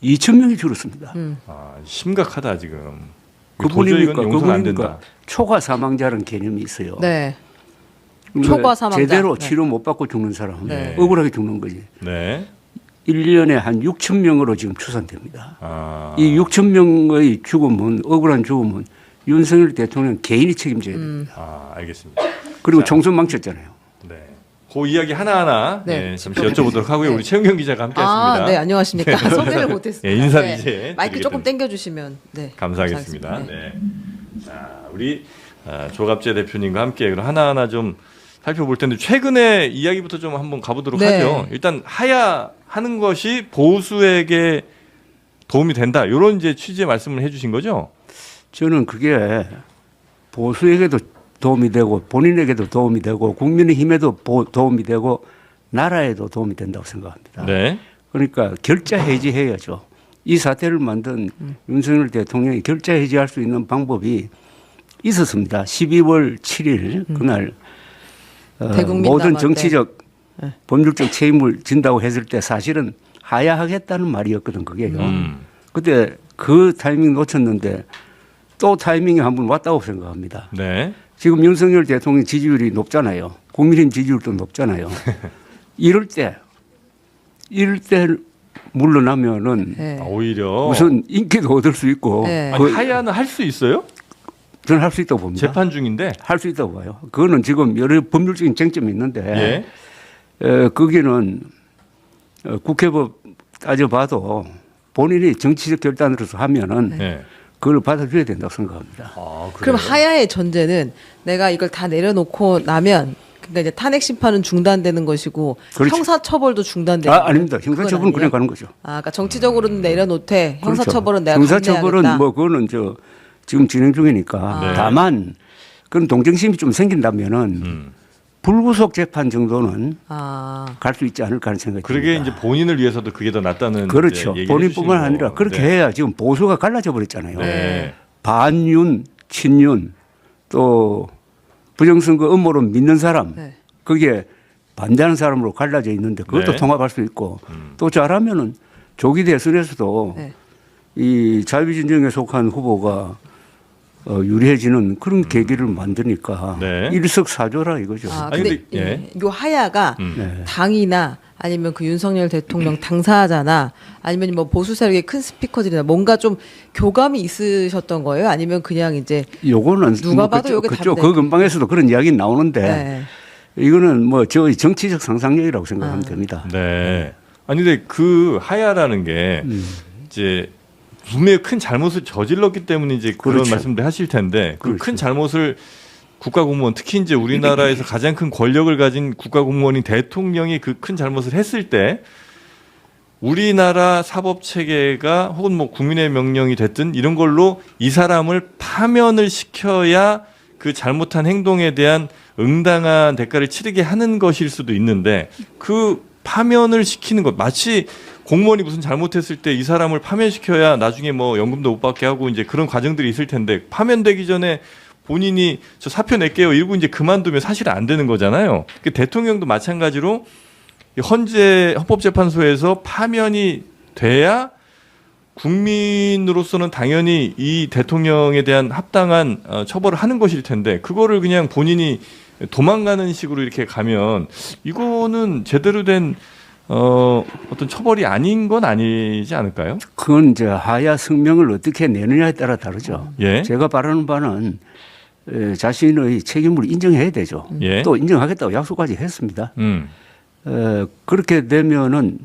2,000명이 줄었습니다. 심각하다 지금. 그분이니까 도저히 이건 용서가 안 된다. 초과 사망자라는 개념이 있어요. 네. 그러니까 초과 사망자. 제대로 네. 치료 못 받고 죽는 사람, 네. 억울하게 죽는 거지. 네. 1년에 한 6,000명으로 지금 추산됩니다. 이 이 6,000명의 죽음은 억울한 죽음은 윤석열 대통령 개인이 책임져야 됩니다. 알겠습니다. 그리고 총선 망쳤잖아요. 네. 그 이야기 하나하나 네. 잠시 여쭤보도록 하고요. 네. 우리 최은경 기자가 함께했습니다. 네, 안녕하십니까. 소개를 못했습니다. 네, 인사를 이제 마이크 조금 드리겠습니다. 당겨주시면 네, 감사하겠습니다. 네. 네. 자, 우리 조갑재 대표님과 함께 그럼 하나하나 좀 살펴볼 텐데 최근에 이야기부터 좀 한번 가보도록 네. 하죠. 일단 하야하는 것이 보수에게 도움이 된다. 이런 이제 취지의 말씀을 해주신 거죠. 저는 그게 보수에게도 도움이 되고 본인에게도 도움이 되고 국민의힘에도 도움이 되고 나라에도 도움이 된다고 생각합니다. 네. 그러니까 결자 해지해야죠. 이 사태를 만든 윤석열 대통령이 결자 해지할 수 있는 방법이 있었습니다. 12월 7일 그날 대국민 모든 남한테. 정치적 법률적 책임을 진다고 했을 때 사실은 하야하겠다는 말이었거든 그게요. 그때 그 타이밍 놓쳤는데 또 타이밍이 한번 왔다고 생각합니다. 네. 지금 윤석열 대통령 지지율이 높잖아요. 국민의힘 지지율도 높잖아요. 이럴 때 물러나면은 네. 오히려 우선 인기도 얻을 수 있고 네. 아니, 하야는 할 수 있어요? 저는 할 수 있다고 봅니다. 재판 중인데. 할 수 있다고 봐요. 그거는 지금 여러 법률적인 쟁점이 있는데 예. 거기는 국회법 따져봐도 본인이 정치적 결단으로서 하면은 네. 그걸 받아줘야 된다고 생각합니다. 그럼 하야의 전제는 내가 이걸 다 내려놓고 나면 그러니까 이제 탄핵 심판은 중단되는 것이고 그렇죠. 형사처벌도 중단되는 아닙니다. 형사처벌은 그냥 가는 거죠. 그러니까 정치적으로는 내려놓되 형사처벌은 내가 그렇죠. 형사처벌은 감내하겠다. 뭐 그거는 지금 진행 중이니까 네. 다만 그런 동정심이 좀 생긴다면은 불구속 재판 정도는 갈 수 있지 않을까 하는 생각이 그러게 듭니다. 이제 본인을 위해서도 그게 더 낫다는 그렇죠. 이제 얘기를 본인뿐만 해주시는 아니라 거. 그렇게 네. 해야 지금 보수가 갈라져 버렸잖아요. 네. 반윤, 친윤 또 부정선거 음모로 믿는 사람 네. 거기에 반대하는 사람으로 갈라져 있는데 그것도 네. 통합할 수 있고 또 잘하면은 조기 대선에서도 네. 이 자유진영에 속한 후보가 유리해지는 그런 계기를 만드니까 네. 일석사조라 이거죠. 아니, 근데 근데, 요 하야가 네. 당이나 아니면 그 윤석열 대통령 당사자나 아니면 뭐 보수 세력의 큰 스피커들이나 뭔가 좀 교감이 있으셨던 거예요? 아니면 그냥 이제 요거는 누가 봐도 요게 그쪽 다른데. 그 근방에서도 그런 이야기 나오는데 네. 이거는 뭐 저 정치적 상상력이라고 생각하면 됩니다. 네. 아니 근데 그 하야라는 게 이제 분명히 큰 잘못을 저질렀기 때문에 이제 그런 그렇죠. 말씀들 하실 텐데 그 그렇죠. 큰 잘못을 국가공무원 특히 이제 우리나라에서 가장 큰 권력을 가진 국가공무원인 대통령이 그 큰 잘못을 했을 때 우리나라 사법 체계가 혹은 뭐 국민의 명령이 됐든 이런 걸로 이 사람을 파면을 시켜야 그 잘못한 행동에 대한 응당한 대가를 치르게 하는 것일 수도 있는데 그 파면을 시키는 것 마치 공무원이 무슨 잘못했을 때 이 사람을 파면시켜야 나중에 뭐 연금도 못 받게 하고 이제 그런 과정들이 있을 텐데 파면되기 전에 본인이 저 사표 낼게요 이러고 이제 그만두면 사실은 안 되는 거잖아요. 그 대통령도 마찬가지로 헌재 헌법재판소에서 파면이 돼야 국민으로서는 당연히 이 대통령에 대한 합당한 처벌을 하는 것일 텐데 그거를 그냥 본인이 도망가는 식으로 이렇게 가면 이거는 제대로 된 어떤 처벌이 아닌 건 아니지 않을까요? 그건 이제 하야 성명을 어떻게 내느냐에 따라 다르죠. 예. 제가 바라는 바는 자신의 책임을 인정해야 되죠. 예. 또 인정하겠다고 약속까지 했습니다. 음. 그렇게 되면은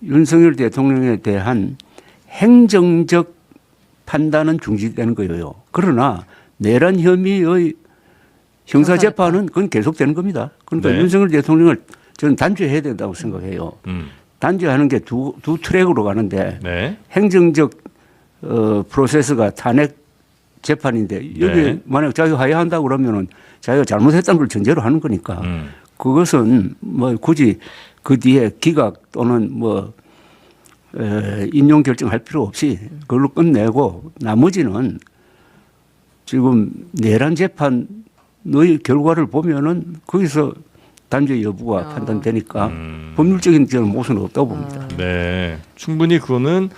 윤석열 대통령에 대한 행정적 판단은 중지되는 거예요. 그러나 내란 혐의의 형사재판은 그건 계속되는 겁니다. 그러니까 네. 윤석열 대통령을 저는 단죄해야 된다고 생각해요. 단죄하는 게 두 트랙으로 가는데 네. 행정적 프로세스가 탄핵 재판인데 여기 네. 만약 자기가 하야한다고 그러면은 자기가 잘못했다는 걸 전제로 하는 거니까 그것은 뭐 굳이 그 뒤에 기각 또는 뭐 인용 결정할 필요 없이 그걸로 끝내고 나머지는 지금 내란 재판의 결과를 보면은 거기서 단죄 여부가 판단되니까 법률적인 저는 모순은 없다고 봅니다. 네. 충분히 그거는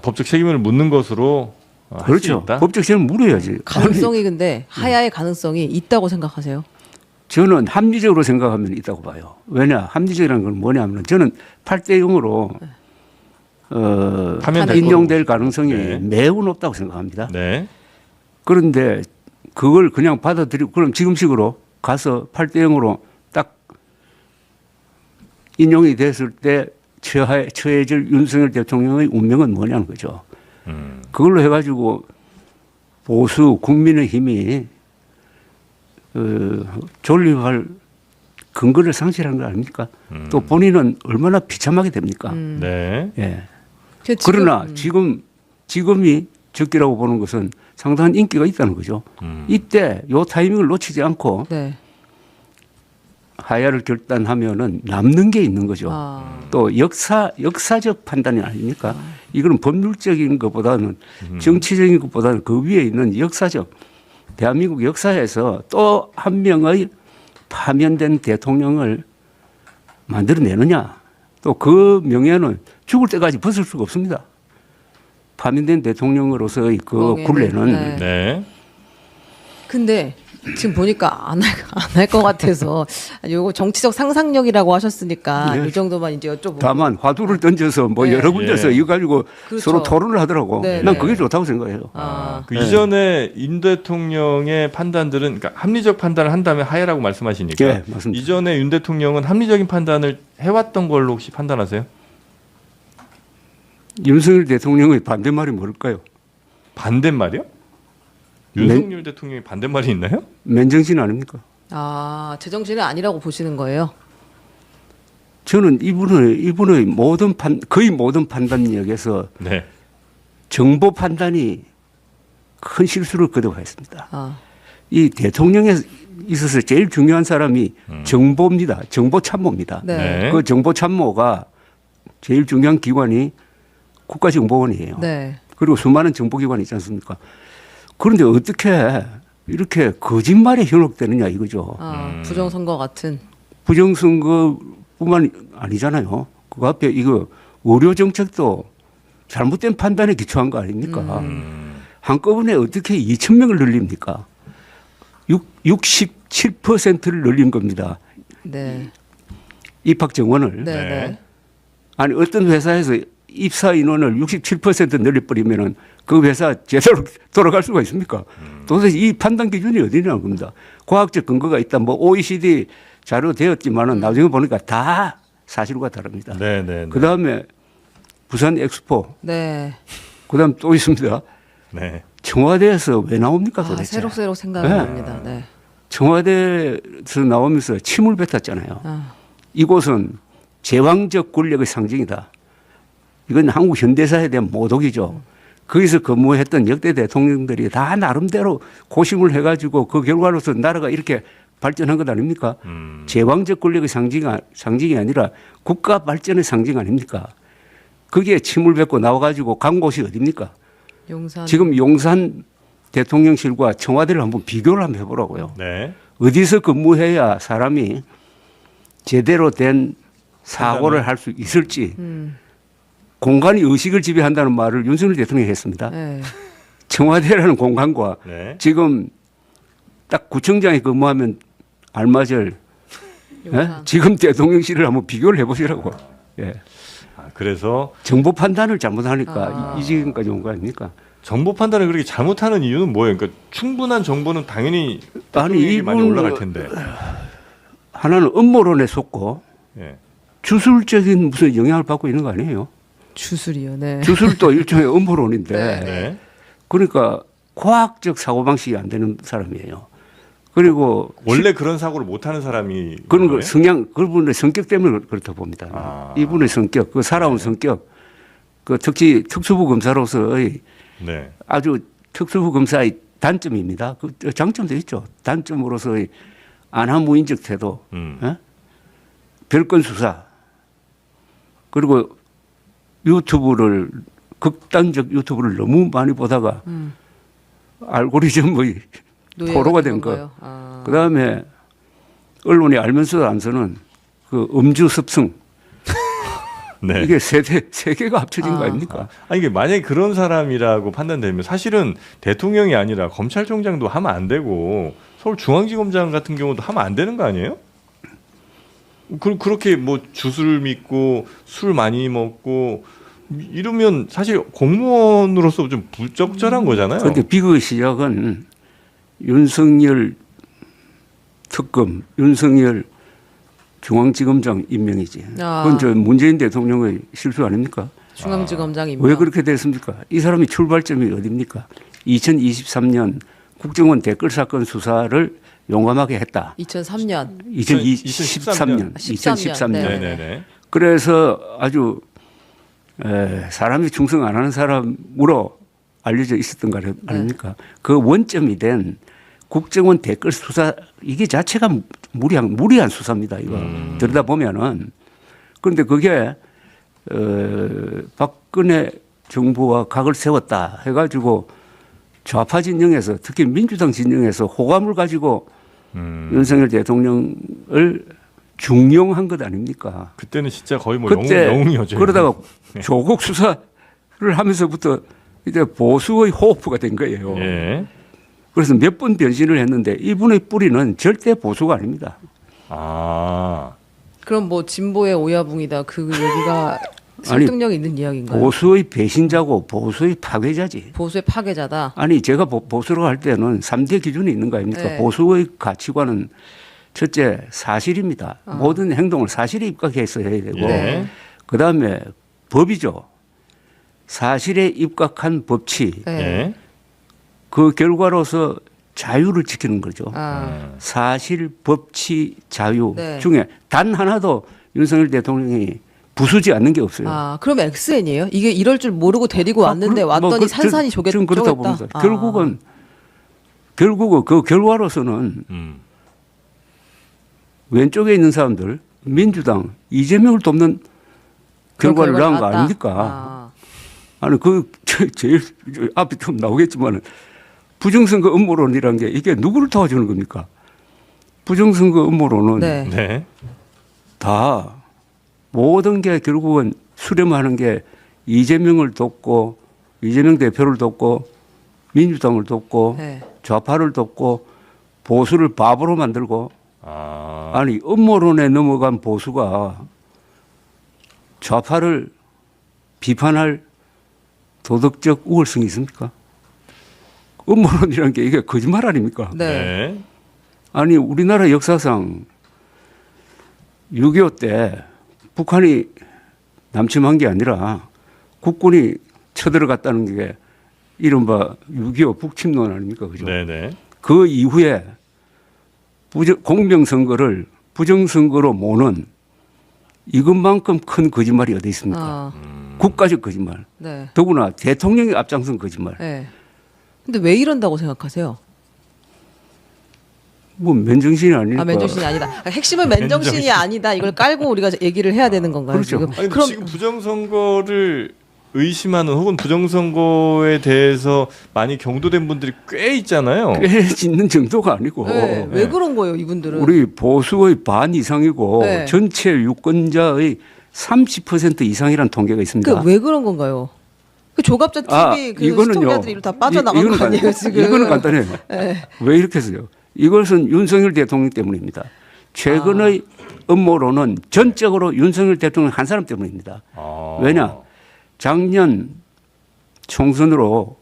법적 책임을 묻는 것으로 할 수 그렇죠. 있다. 법적 책임을 물어야지. 가능성이 근데 하야의 가능성이 있다고 생각하세요? 저는 합리적으로 생각하면 있다고 봐요. 왜냐? 합리적이라는 건 뭐냐면 저는 8대 0으로 파면될 인용될 가능성이 네. 매우 높다고 생각합니다. 네. 그런데 그걸 그냥 받아들이고 그럼 지금식으로 가서 8대 0으로 딱 인용이 됐을 때 처해질 윤석열 대통령의 운명은 뭐냐는 거죠. 그걸로 해가지고 보수 국민의힘이 존립할 근거를 상실한 거 아닙니까? 또 본인은 얼마나 비참하게 됩니까? 네. 예. 지금, 그러나 지금이 적기라고 보는 것은 상당한 인기가 있다는 거죠. 이때 요 타이밍을 놓치지 않고 네. 하야를 결단하면은 남는 게 있는 거죠. 또 역사적 판단이 아닙니까? 이거는 법률적인 것보다는 정치적인 것보다는 그 위에 있는 역사적 대한민국 역사에서 또 한 명의 파면된 대통령을 만들어내느냐. 또 그 명예는 죽을 때까지 벗을 수가 없습니다. 파면된 대통령으로서의 그 굴레는. 네. 네. 근데 지금 보니까 안 할 것 같아서 요거 정치적 상상력이라고 하셨으니까 네. 이 정도만 이제 여쭤보고. 다만 화두를 던져서 뭐 네. 여러 군데서 예. 이거 가지고 그렇죠. 서로 토론을 하더라고. 네, 난 네. 그게 좋다고 생각해요. 그 네. 이전에 윤 대통령의 판단들은 그러니까 합리적 판단을 한다면 하야라고 말씀하시니까 네, 맞습니다. 이전에 윤 대통령은 합리적인 판단을 해왔던 걸로 혹시 판단하세요? 윤석열 대통령의 반대말이 뭘까요? 반대말이요? 윤석열 대통령이 반대말이 있나요? 맨정신 아닙니까? 제정신은 아니라고 보시는 거예요? 저는 이분의 거의 모든 판단력에서 네. 정보 판단이 큰 실수를 거듭했습니다. 이 대통령에 있어서 제일 중요한 사람이 정보입니다. 정보 참모입니다. 네. 네. 그 정보 참모가 제일 중요한 기관이 국가정보원이에요. 네. 그리고 수많은 정보기관이 있지 않습니까? 그런데 어떻게 이렇게 거짓말에 현혹되느냐 이거죠. 부정선거 같은. 부정선거뿐만 아니잖아요. 그 앞에 이거 의료 정책도 잘못된 판단에 기초한 거 아닙니까? 한꺼번에 어떻게 2,000명을 늘립니까? 67%를 늘린 겁니다. 네. 입학 정원을. 네. 네. 네. 아니 어떤 회사에서 입사 인원을 67% 늘려버리면은 그 회사 제대로 돌아갈 수가 있습니까? 도대체 이 판단 기준이 어디냐는 겁니다. 과학적 근거가 있다. 뭐 OECD 자료 되었지만은 나중에 보니까 다 사실과 다릅니다. 네, 네, 네. 그 다음에 부산 엑스포. 네. 그 다음 또 있습니다. 네. 청와대에서 왜 나옵니까 도대체? 새록새록 생각이 네. 납니다. 네. 청와대에서 나오면서 침을 뱉었잖아요. 이곳은 제왕적 권력의 상징이다. 이건 한국 현대사에 대한 모독이죠. 거기서 근무했던 역대 대통령들이 다 나름대로 고심을 해가지고 그 결과로서 나라가 이렇게 발전한 것 아닙니까? 제왕적 권력의 상징이 아니라 국가 발전의 상징 아닙니까? 거기에 침을 뱉고 나와가지고 간 곳이 어딥니까? 용산. 지금 용산 대통령실과 청와대를 한번 비교를 한번 해보라고요. 네. 어디서 근무해야 사람이 제대로 된 사고를 할 수 있을지 공간이 의식을 지배한다는 말을 윤석열 대통령이 했습니다. 네. 청와대라는 공간과 네. 지금 딱 구청장이 근무하면 알맞을 용산. 지금 대통령실을 한번 비교를 해보시라고. 예. 그래서 정보 판단을 잘못하니까 이 지경까지 온 거 아닙니까? 정보 판단을 그렇게 잘못하는 이유는 뭐예요? 그러니까 충분한 정보는 당연히 대통령에게 많이 이분 올라갈 텐데. 하나는 음모론에 속고 예. 주술적인 무슨 영향을 받고 있는 거 아니에요? 주술이요. 네. 주술도 일종의 음모론인데 네. 그러니까 과학적 사고방식이 안 되는 사람이에요. 그리고 원래 그런 사고를 못하는 사람이 그런 거 거예요? 성향 그분의 성격 때문에 그렇다 봅니다. 아. 이분의 성격, 그 살아온 성격, 그 특히 특수부 검사로서의 네. 아주 특수부 검사의 단점입니다. 그 장점도 있죠. 단점으로서의 안하무인적 태도, 예? 별건 수사, 그리고 유튜브를 극단적 유튜브를 너무 많이 보다가 알고리즘의 포로가 된 거. 아. 그 다음에 언론이 알면서도 안 쓰는 그 음주 습승. 네. 이게 세 개가 합쳐진 거 아닙니까? 이게 만약에 그런 사람이라고 판단되면 사실은 대통령이 아니라 검찰총장도 하면 안 되고 서울중앙지검장 같은 경우도 하면 안 되는 거 아니에요? 그렇게 뭐 주술 믿고 술 많이 먹고 이러면 사실 공무원으로서 좀 부적절한 거잖아요. 그런데 비극의 시작은 윤석열 특검, 윤석열 중앙지검장 임명이지. 그건 저 문재인 대통령의 실수 아닙니까? 중앙지검장입니다. 왜 그렇게 됐습니까? 이 사람이 출발점이 어디입니까? 2023년 국정원 댓글 사건 수사를 용감하게 했다. 2003년. 2013년. 13년. 네. 네네네. 그래서 아주 사람이 충성 안 하는 사람으로 알려져 있었던 거 아닙니까? 그 원점이 된 국정원 댓글 수사 이게 자체가 무리한 수사입니다. 이거 들여다보면은 그런데 그게 박근혜 정부와 각을 세웠다 해가지고 좌파 진영에서 특히 민주당 진영에서 호감을 가지고 윤석열 대통령을 중용한 것 아닙니까? 그때는 진짜 거의 뭐 그때 영웅이었죠. 그러다가 조국 수사를 하면서부터 이제 보수의 호프가 된 거예요. 예. 그래서 몇 번 변신을 했는데 이분의 뿌리는 절대 보수가 아닙니다. 아. 그럼 뭐 진보의 오야붕이다 그 얘기가 설득력 있는 이야기인가요? 보수의 배신자고 보수의 파괴자지. 보수의 파괴자다. 아니 제가 보수라고 할 때는 3대 기준이 있는 거 아닙니까? 네. 보수의 가치관은 첫째 사실입니다. 모든 행동을 사실에 입각해서 해야 되고 네. 그다음에 법이죠. 사실에 입각한 법치 네. 예. 그 결과로서 자유를 지키는 거죠. 아. 사실, 법치, 자유 네. 중에 단 하나도 윤석열 대통령이 부수지 않는 게 없어요. 아, 그럼 XN이에요? 이게 이럴 줄 모르고 데리고 왔는데 왔더니 산산이 좀 그렇다 봅니다. 쪼갰다. 결국은 그 결과로서는 왼쪽에 있는 사람들 민주당 이재명을 돕는 결과를 낳은 거 나왔다. 아닙니까? 아. 아니 제일 앞에 좀 나오겠지만은 부정선거 음모론이라는 게 이게 누구를 도와주는 겁니까? 부정선거 음모론은 네. 네. 다 모든 게 결국은 수렴하는 게 이재명을 돕고 이재명 대표를 돕고 민주당을 돕고 네. 좌파를 돕고 보수를 바보로 만들고 아. 아니 음모론에 넘어간 보수가 좌파를 비판할 도덕적 우월성이 있습니까? 음모론이라는 게 이게 거짓말 아닙니까? 네. 네. 아니 우리나라 역사상 6.25 때 북한이 남침한 게 아니라 국군이 쳐들어갔다는 게 이른바 6.25 북침론 아닙니까? 그죠? 네네. 그 이후에 공명선거를 부정선거로 모는 이것만큼 큰 거짓말이 어디 있습니까? 아. 국가적 거짓말. 네. 더구나 대통령이 앞장선 거짓말. 네. 근데 왜 이런다고 생각하세요? 뭐 맨정신이 아니니까. 아, 맨정신이 아니다. 핵심은 맨정신이 아니다. 이걸 깔고 우리가 얘기를 해야 되는 건가요? 그렇죠. 지금? 아니, 그럼 지금 부정선거를 의심하는 혹은 부정선거에 대해서 많이 경도된 분들이 꽤 있잖아요. 꽤 있는 정도가 아니고 네, 왜 그런 거예요, 이분들은? 우리 보수의 반 이상이고 네. 전체 유권자의 30% 이상이라는 통계가 있습니다. 그러니까 왜 그런 건가요? 그 조갑자 TV 그 시청자들이 이로 다 빠져나간 거 아니에요 지금? 이거는 간단해요. 네. 왜 이렇게 했어요? 이것은 윤석열 대통령 때문입니다. 최근의 음모론은 전적으로 윤석열 대통령 한 사람 때문입니다. 왜냐? 작년 총선으로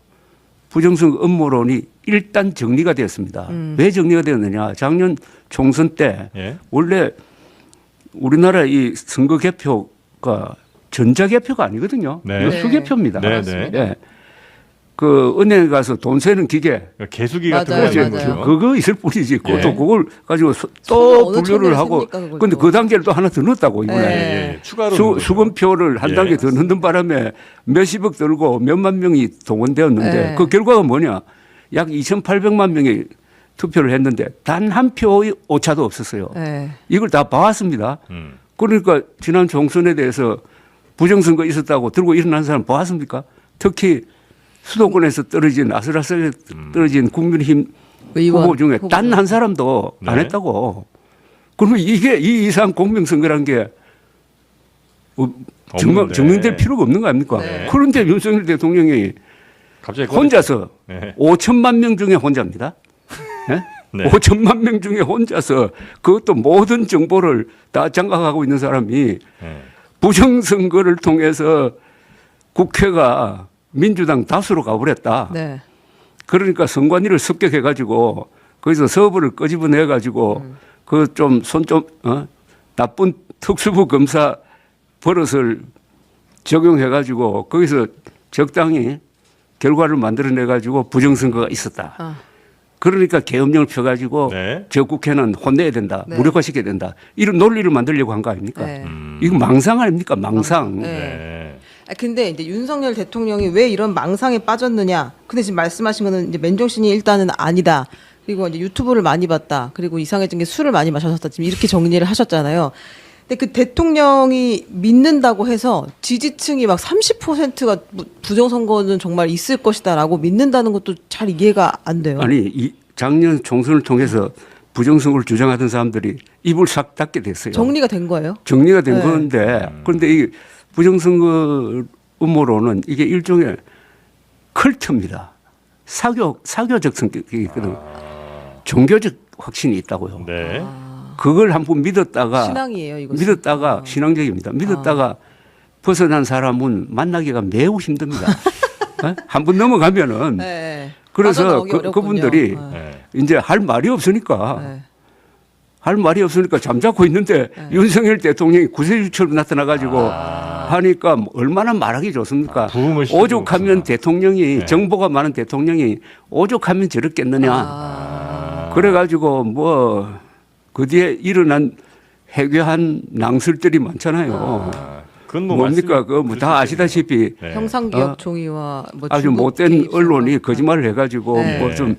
부정선거 음모론이 일단 정리가 되었습니다. 왜 정리가 되었느냐? 작년 총선 때 예? 원래 우리나라 이 선거 개표가 전자개표가 아니거든요. 네. 이거 네. 수개표입니다. 네, 네. 예. 그 은행에 가서 돈 세는 기계 그러니까 개수기 같은 맞아요, 거 맞아요. 있는 거죠. 그거 있을 뿐이지. 그것도 예. 그걸 가지고 손을 또 어느 분류를 천리를 하고 셉니까, 그걸 근데 또. 그 단계를 또 하나 더 넣었다고 이번에. 네. 예, 추가로 넣은 거죠. 수검표를 한 예. 단계 더 넣는 바람에 몇십억 들고 몇만 명이 동원되었는데 네. 그 결과가 뭐냐? 약 2,800만 명이 투표를 했는데 단 한 표의 오차도 없었어요. 네. 이걸 다 봐왔습니다. 그러니까 지난 총선에 대해서 부정선거 있었다고 들고 일어난 사람 보았습니까? 특히 수도권에서 떨어진 아슬아슬하게 떨어진 국민의힘 의원 후보 중에 후보. 단 한 사람도 안 네. 했다고. 그러면 이게 이 이상 공명선거란 게 없는데. 증명될 필요가 없는 거 아닙니까? 네. 그런데 윤석열 대통령이 갑자기 혼자서 네. 5천만 명 중에 혼자입니다. 네? 네. 5천만 명 중에 혼자서 그것도 모든 정보를 다 장악하고 있는 사람이 네. 부정선거를 통해서 국회가 민주당 다수로 가버렸다. 네. 그러니까 선관위를 습격해가지고 거기서 서버를 끄집어내가지고 그 좀 나쁜 특수부 검사 버릇을 적용해가지고 거기서 적당히 결과를 만들어내가지고 부정선거가 있었다. 아. 그러니까 계엄령을 펴가지고 네. 저 국회는 혼내야 된다. 네. 무력화시켜야 된다. 이런 논리를 만들려고 한 거 아닙니까? 네. 이거 망상 아닙니까? 망상. 네. 네. 근데 이제 윤석열 대통령이 왜 이런 망상에 빠졌느냐? 근데 지금 말씀하신 거는 이제 맨정신이 일단은 아니다. 그리고 이제 유튜브를 많이 봤다. 그리고 이상해진 게 술을 많이 마셨다. 지금 이렇게 정리를 하셨잖아요. 근데 그 대통령이 믿는다고 해서 지지층이 막 30%가 부정선거는 정말 있을 것이다라고 믿는다는 것도 잘 이해가 안 돼요. 아니 이 작년 총선을 통해서 부정선거를 주장하던 사람들이 입을 싹 닫게 됐어요. 정리가 된 거예요? 정리가 된 네. 건데 그런데 이 부정선거 음모론은 이게 일종의 컬트입니다. 사교적 성격이 있거든. 종교적 확신이 있다고요. 네. 그걸 한번 믿었다가 신앙이에요, 이거. 믿었다가 신앙적입니다. 믿었다가 벗어난 사람은 만나기가 매우 힘듭니다. 한번 넘어가면은 네. 그래서 빠져나오기 어렵군요. 그분들이 네. 네. 이제 할 말이 없으니까 네. 할 말이 없으니까 잠자코 있는데 윤석열 대통령이 구세주처럼 나타나가지고 하니까 얼마나 말하기 좋습니까? 부음을 시키고 오죽하면 그렇구나. 대통령이 네. 정보가 많은 대통령이 오죽하면 저렇겠느냐. 그래가지고 뭐 그 뒤에 일어난 해괴한 낭설들이 많잖아요. 그건 뭐 뭡니까? 그 뭐 다 아시다시피 네. 형상기업 종이와 뭐 아주 중국 못된 개입 언론이 선거. 거짓말을 해가지고 네. 뭐 좀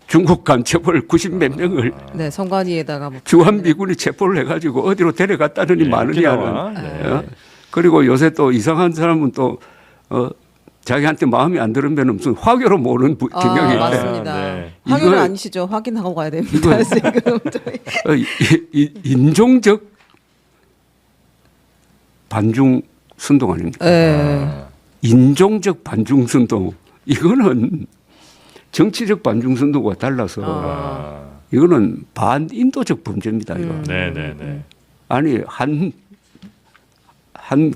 중국 간첩을 90몇 명을 네, 선관위에다가 뭐 주한미군이 체포를 해가지고 어디로 데려갔다느니 네, 마느냐는. 오키나와. 네. 어? 그리고 요새 또 이상한 사람은 또 자기한테 마음에 안 들으면 무슨 화교로 모는 경향이 있대. 맞습니다. 네. 확인은 이거- 아니시죠? 확인하고 가야 됩니다. 지금 저희. 인종적 반중 선동 아닙니까? 네. 인종적 반중 선동. 이거는 정치적 반중 선동과 달라서 이거는 반인도적 범죄입니다. 이거. 네, 네, 네. 아니 한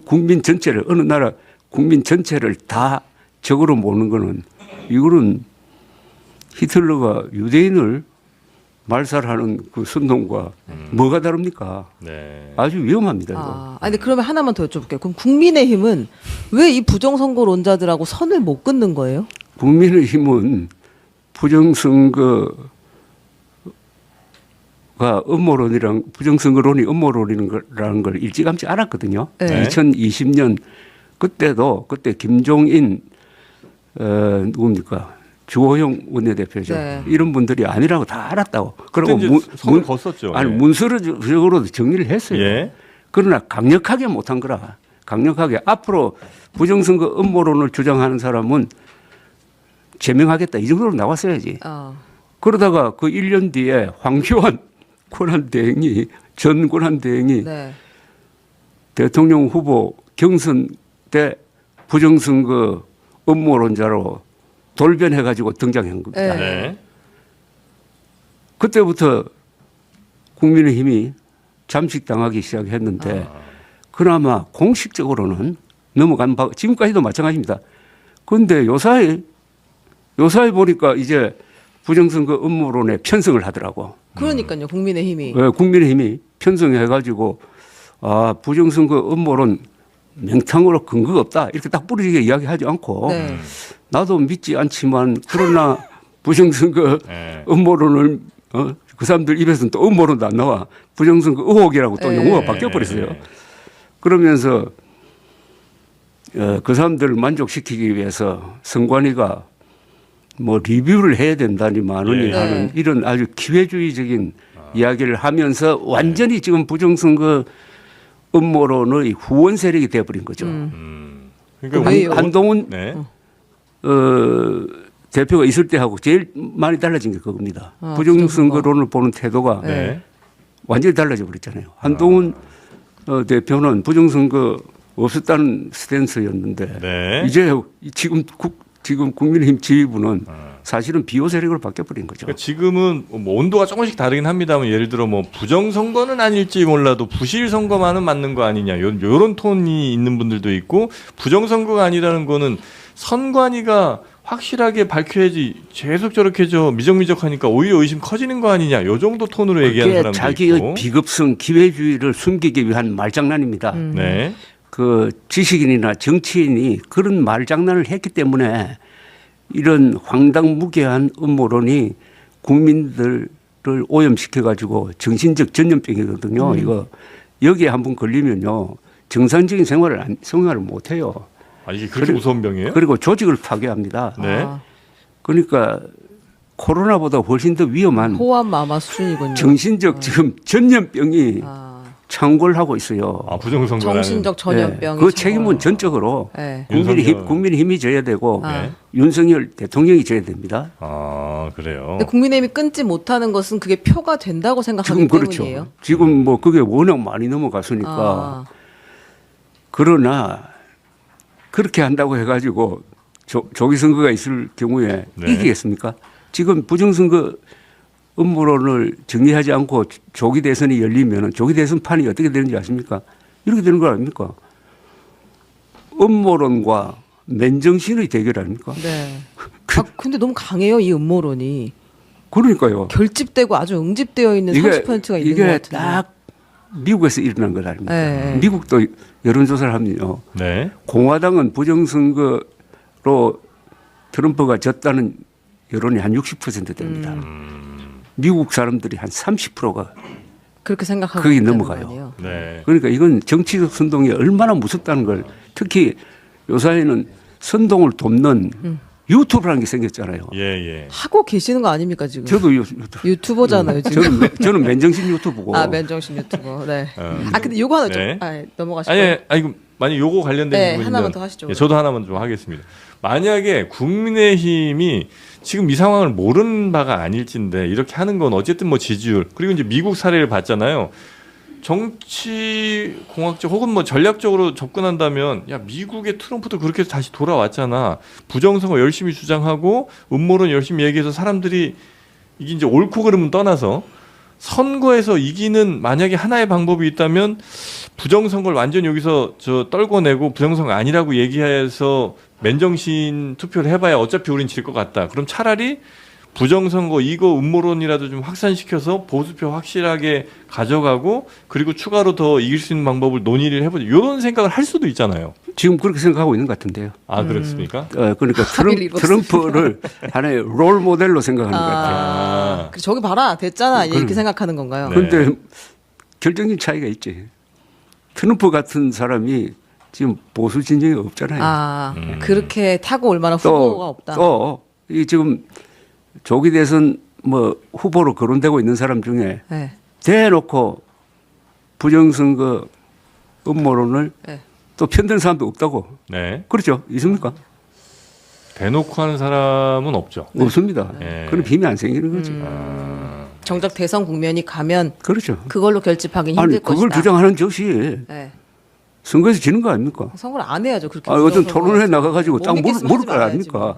국민 전체를 어느 나라 국민 전체를 다 적으로 모는 거는 이거는 히틀러가 유대인을 말살하는 그 선동과 뭐가 다릅니까? 네. 아주 위험합니다. 이거. 아니 근데 그러면 하나만 더 여쭤볼게요. 그럼 국민의힘은 왜 이 부정선거론자들하고 선을 못 끊는 거예요? 국민의힘은 부정선거가 부정선거론이 음모론이라는 걸 일찌감치 알았거든요. 네. 2020년 그때 김종인 누굽니까 주호영 원내대표죠. 네. 이런 분들이 아니라고 다 알았다고. 그때 그리고 이제 선을 걷었죠. 아니 예. 문서적으로도 정리를 했어요. 예. 그러나 강력하게 못한 거라. 강력하게 앞으로 부정선거 음모론을 주장하는 사람은 제명하겠다 이 정도로 나왔어야지. 그러다가 그 1년 뒤에 황교안 권한대행이 전 권한대행이 네. 대통령 후보 경선 때 부정선거 음모론자로 돌변해가지고 등장한 겁니다. 네. 그때부터 국민의힘이 잠식당하기 시작했는데 그나마 공식적으로는 넘어간 바 지금까지도 마찬가지입니다. 그런데 요사이 보니까 이제 부정선거 음모론에 편성을 하더라고. 그러니까요. 국민의힘이. 네, 국민의힘이 편성해가지고 부정선거 음모론 명탕으로 근거가 없다 이렇게 딱 뿌리게 이야기하지 않고 네. 나도 믿지 않지만 그러나 부정선거 네. 음모론을 그 사람들 입에서는 또 음모론도 안 나와 부정선거 의혹이라고 또 네. 용어가 바뀌어버렸어요. 그러면서 그 사람들을 만족시키기 위해서 선관위가 뭐 리뷰를 해야 된다니 마느니 네. 하는 이런 아주 기회주의적인 이야기를 하면서 완전히 지금 부정선거 음모론의 후원 세력이 되어버린 거죠. 그러니까 왜요? 한동훈 네. 대표가 있을 때하고 제일 많이 달라진 게 그겁니다. 부정선거론을 보는 태도가 네. 완전히 달라져 버렸잖아요. 한동훈 대표는 부정선거 없었다는 스탠스였는데 네. 이제 지금 국민의힘 지휘부는 사실은 비호 세력으로 바뀌어버린 거죠. 그러니까 지금은 뭐 온도가 조금씩 다르긴 합니다만 예를 들어 뭐 부정선거는 아닐지 몰라도 부실선거만은 맞는 거 아니냐 요런 톤이 있는 분들도 있고 부정선거가 아니라는 거는 선관위가 확실하게 밝혀야지 계속 저렇게 미적미적하니까 오히려 의심 커지는 거 아니냐 요 정도 톤으로 얘기하는 사람도 자기의 있고. 비급성 기회주의를 숨기기 위한 말장난입니다. 네. 그 지식인이나 정치인이 그런 말장난을 했기 때문에 이런 황당무계한 음모론이 국민들을 오염시켜 가지고 정신적 전염병이거든요. 이거 여기에 한번 걸리면요 정상적인 생활을 못 해요. 이게 그렇게 무서운 병이에요? 그리고 조직을 파괴합니다. 네. 그러니까 코로나보다 훨씬 더 위험한 호암 마마 수준이군요. 정신적 지금 전염병이 창궐하고 있어요. 부정선거라는. 정신적 전염병이. 그 책임은 전적으로 네. 국민의힘이 져야 되고 네. 윤석열 대통령이 져야 됩니다. 그래요. 근데 국민의힘이 끊지 못하는 것은 그게 표가 된다고 생각하기 지금 그렇죠. 때문이에요. 지금 뭐 그게 워낙 많이 넘어갔으니까. 그러나 그렇게 한다고 해가지고 조기 선거가 있을 경우에 네. 이기겠습니까? 지금 부정선거 음모론을 정리하지 않고 조기 대선이 열리면 조기 대선판이 어떻게 되는지 아십니까? 이렇게 되는 거 아닙니까? 음모론과 맨정신의 대결 아닙니까? 네. 근데 너무 강해요 이 음모론이. 그러니까요. 결집되고 아주 응집되어 있는 30%가 있는 것 이게 같은데. 딱 미국에서 일어난 것 아닙니까? 네. 미국도 여론조사를 하면요. 네. 공화당은 부정선거로 트럼프가 졌다는 여론이 한 60% 됩니다. 미국 사람들이 한 30%가 그렇게 생각하고 거기 있다는 넘어가요. 거 아니에요? 네. 그러니까 이건 정치적 선동이 얼마나 무섭다는 걸 특히 요사이는 선동을 돕는 유튜브라는 게 생겼잖아요. 예. 하고 계시는 거 아닙니까 지금? 저도 유튜버잖아요 지금. 저는 맨정신 유튜브고. 맨정신 유튜버. 네. 근데 요거 하나 네. 좀 넘어가시죠. 아니 만약 요거 관련된 네, 부분이면 하나만 더 하시죠. 저도 하나만 좀 하겠습니다. 만약에 국민의힘이 지금 이 상황을 모르는 바가 아닐진데 이렇게 하는 건 어쨌든 뭐 지지율 그리고 이제 미국 사례를 봤잖아요. 정치 공학적 혹은 뭐 전략적으로 접근한다면 야 미국의 트럼프도 그렇게 해서 다시 돌아왔잖아. 부정선거 열심히 주장하고 음모론 열심히 얘기해서 사람들이 이게 이제 옳고 그름은 떠나서 선거에서 이기는 만약에 하나의 방법이 있다면 부정선거를 완전히 여기서 떨궈내고 부정선거 아니라고 얘기해서 맨정신 투표를 해봐야 어차피 우린 질 것 같다. 그럼 차라리 부정선거 이거 음모론이라도 좀 확산시켜서 보수표 확실하게 가져가고 그리고 추가로 더 이길 수 있는 방법을 논의를 해보자. 이런 생각을 할 수도 있잖아요. 지금 그렇게 생각하고 있는 것 같은데요. 그렇습니까? 그러니까 트럼프를 하나의 롤 모델로 생각하는 것 같아요. 그래, 저기 봐라 됐잖아 이렇게 생각하는 건가요? 네. 그런데 결정적인 차이가 있지. 트럼프 같은 사람이 지금 보수 진영이 없잖아요. 그렇게 타고 올 만한 후보가 없다. 이 지금 조기 대선 뭐 후보로 거론되고 있는 사람 중에 네. 대놓고 부정선거 음모론을 네. 또 편드는 사람도 없다고. 네. 그렇죠? 있습니까? 대놓고 하는 사람은 없죠. 없습니다. 네. 그런 빔이 안 생기는 거지. 정작 대선 국면이 가면 그렇죠. 그걸로 결집하기 힘들 아니 그걸 것이다. 주장하는 즉시 네. 선거에서 지는 거 아닙니까? 선거를 안 해야죠. 그렇게. 어떤 토론회 나가가지고 딱 못 물을 거 아닙니까?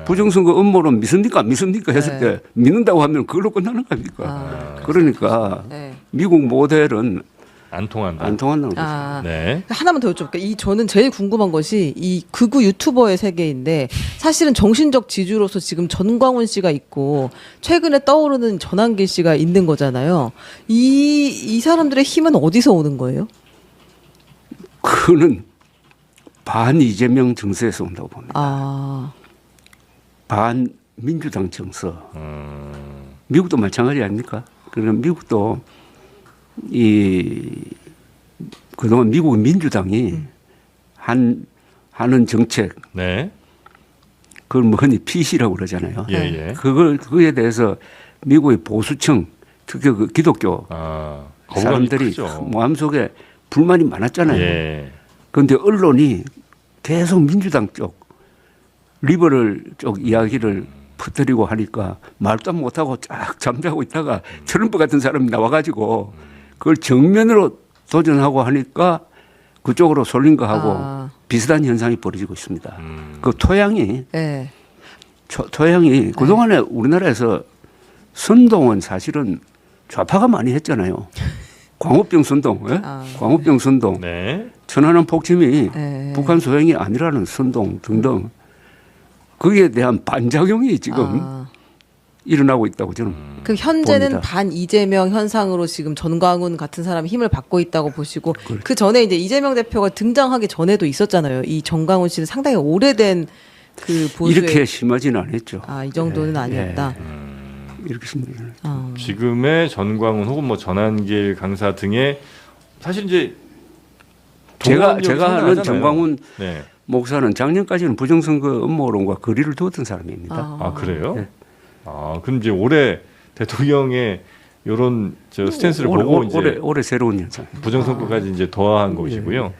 부정선거 음모론 믿습니까? 했을 때 믿는다고 하면 그걸로 끝나는 거 아닙니까? 그러니까 네. 미국 모델은 안 통한다. 안 통한다는 거죠. 네. 하나만 더 여쭤볼게요. 저는 제일 궁금한 것이 이 극우 유튜버의 세계인데 사실은 정신적 지주로서 지금 전광훈 씨가 있고 최근에 떠오르는 전한길 씨가 있는 거잖아요. 이 사람들의 힘은 어디서 오는 거예요? 그는 반 이재명 정서에서 온다고 봅니다. 아, 반 민주당 정서. 미국도 마찬가지 아닙니까? 그러면 미국도 그동안 미국 민주당이 하는 정책, 네. 그걸 뭐 흔히 PC라고 그러잖아요. 예. 그거에 대해서 미국의 보수층, 특히 그 기독교 거부감이 사람들이 크죠. 마음속에 불만이 많았잖아요. 예. 그런데 언론이 계속 민주당 쪽, 리버럴 쪽 이야기를 퍼뜨리고 하니까 말도 못하고 쫙 잠자고 있다가 트럼프 같은 사람이 나와가지고 그걸 정면으로 도전하고 하니까 그쪽으로 쏠린 거하고 비슷한 현상이 벌어지고 있습니다. 그 토양이 네. 토양이 그동안에 우리나라에서 선동은 사실은 좌파가 많이 했잖아요. 광우병 선동, 광우병 선동, 네. 천안함 폭침이 네. 북한 소행이 아니라는 선동 등등 거기에 대한 반작용이 지금 일어나고 있다고 저는 그 현재는 봅니다. 반 이재명 현상으로 지금 전광훈 같은 사람이 힘을 받고 있다고 보시고 그 전에 이제 이재명 대표가 등장하기 전에도 있었잖아요. 이 전광훈 씨는 상당히 오래된 그 보수의 이렇게 심하지는 않았죠. 이 정도는 아니었다. 이렇게 심하지는 않았죠. 지금의 전광훈 혹은 뭐 전한길 강사 등의 사실 이제 동원력이 제가 하는 상당하잖아요. 전광훈 네. 목사는 작년까지는 부정선거 음모론과 거리를 두었던 사람입니다. 그래요? 네. 그럼 이제 올해 대통령의 이런 스탠스를 보고 이제 올해 새로운 현상. 부정선거까지 이제 더한 것이고요.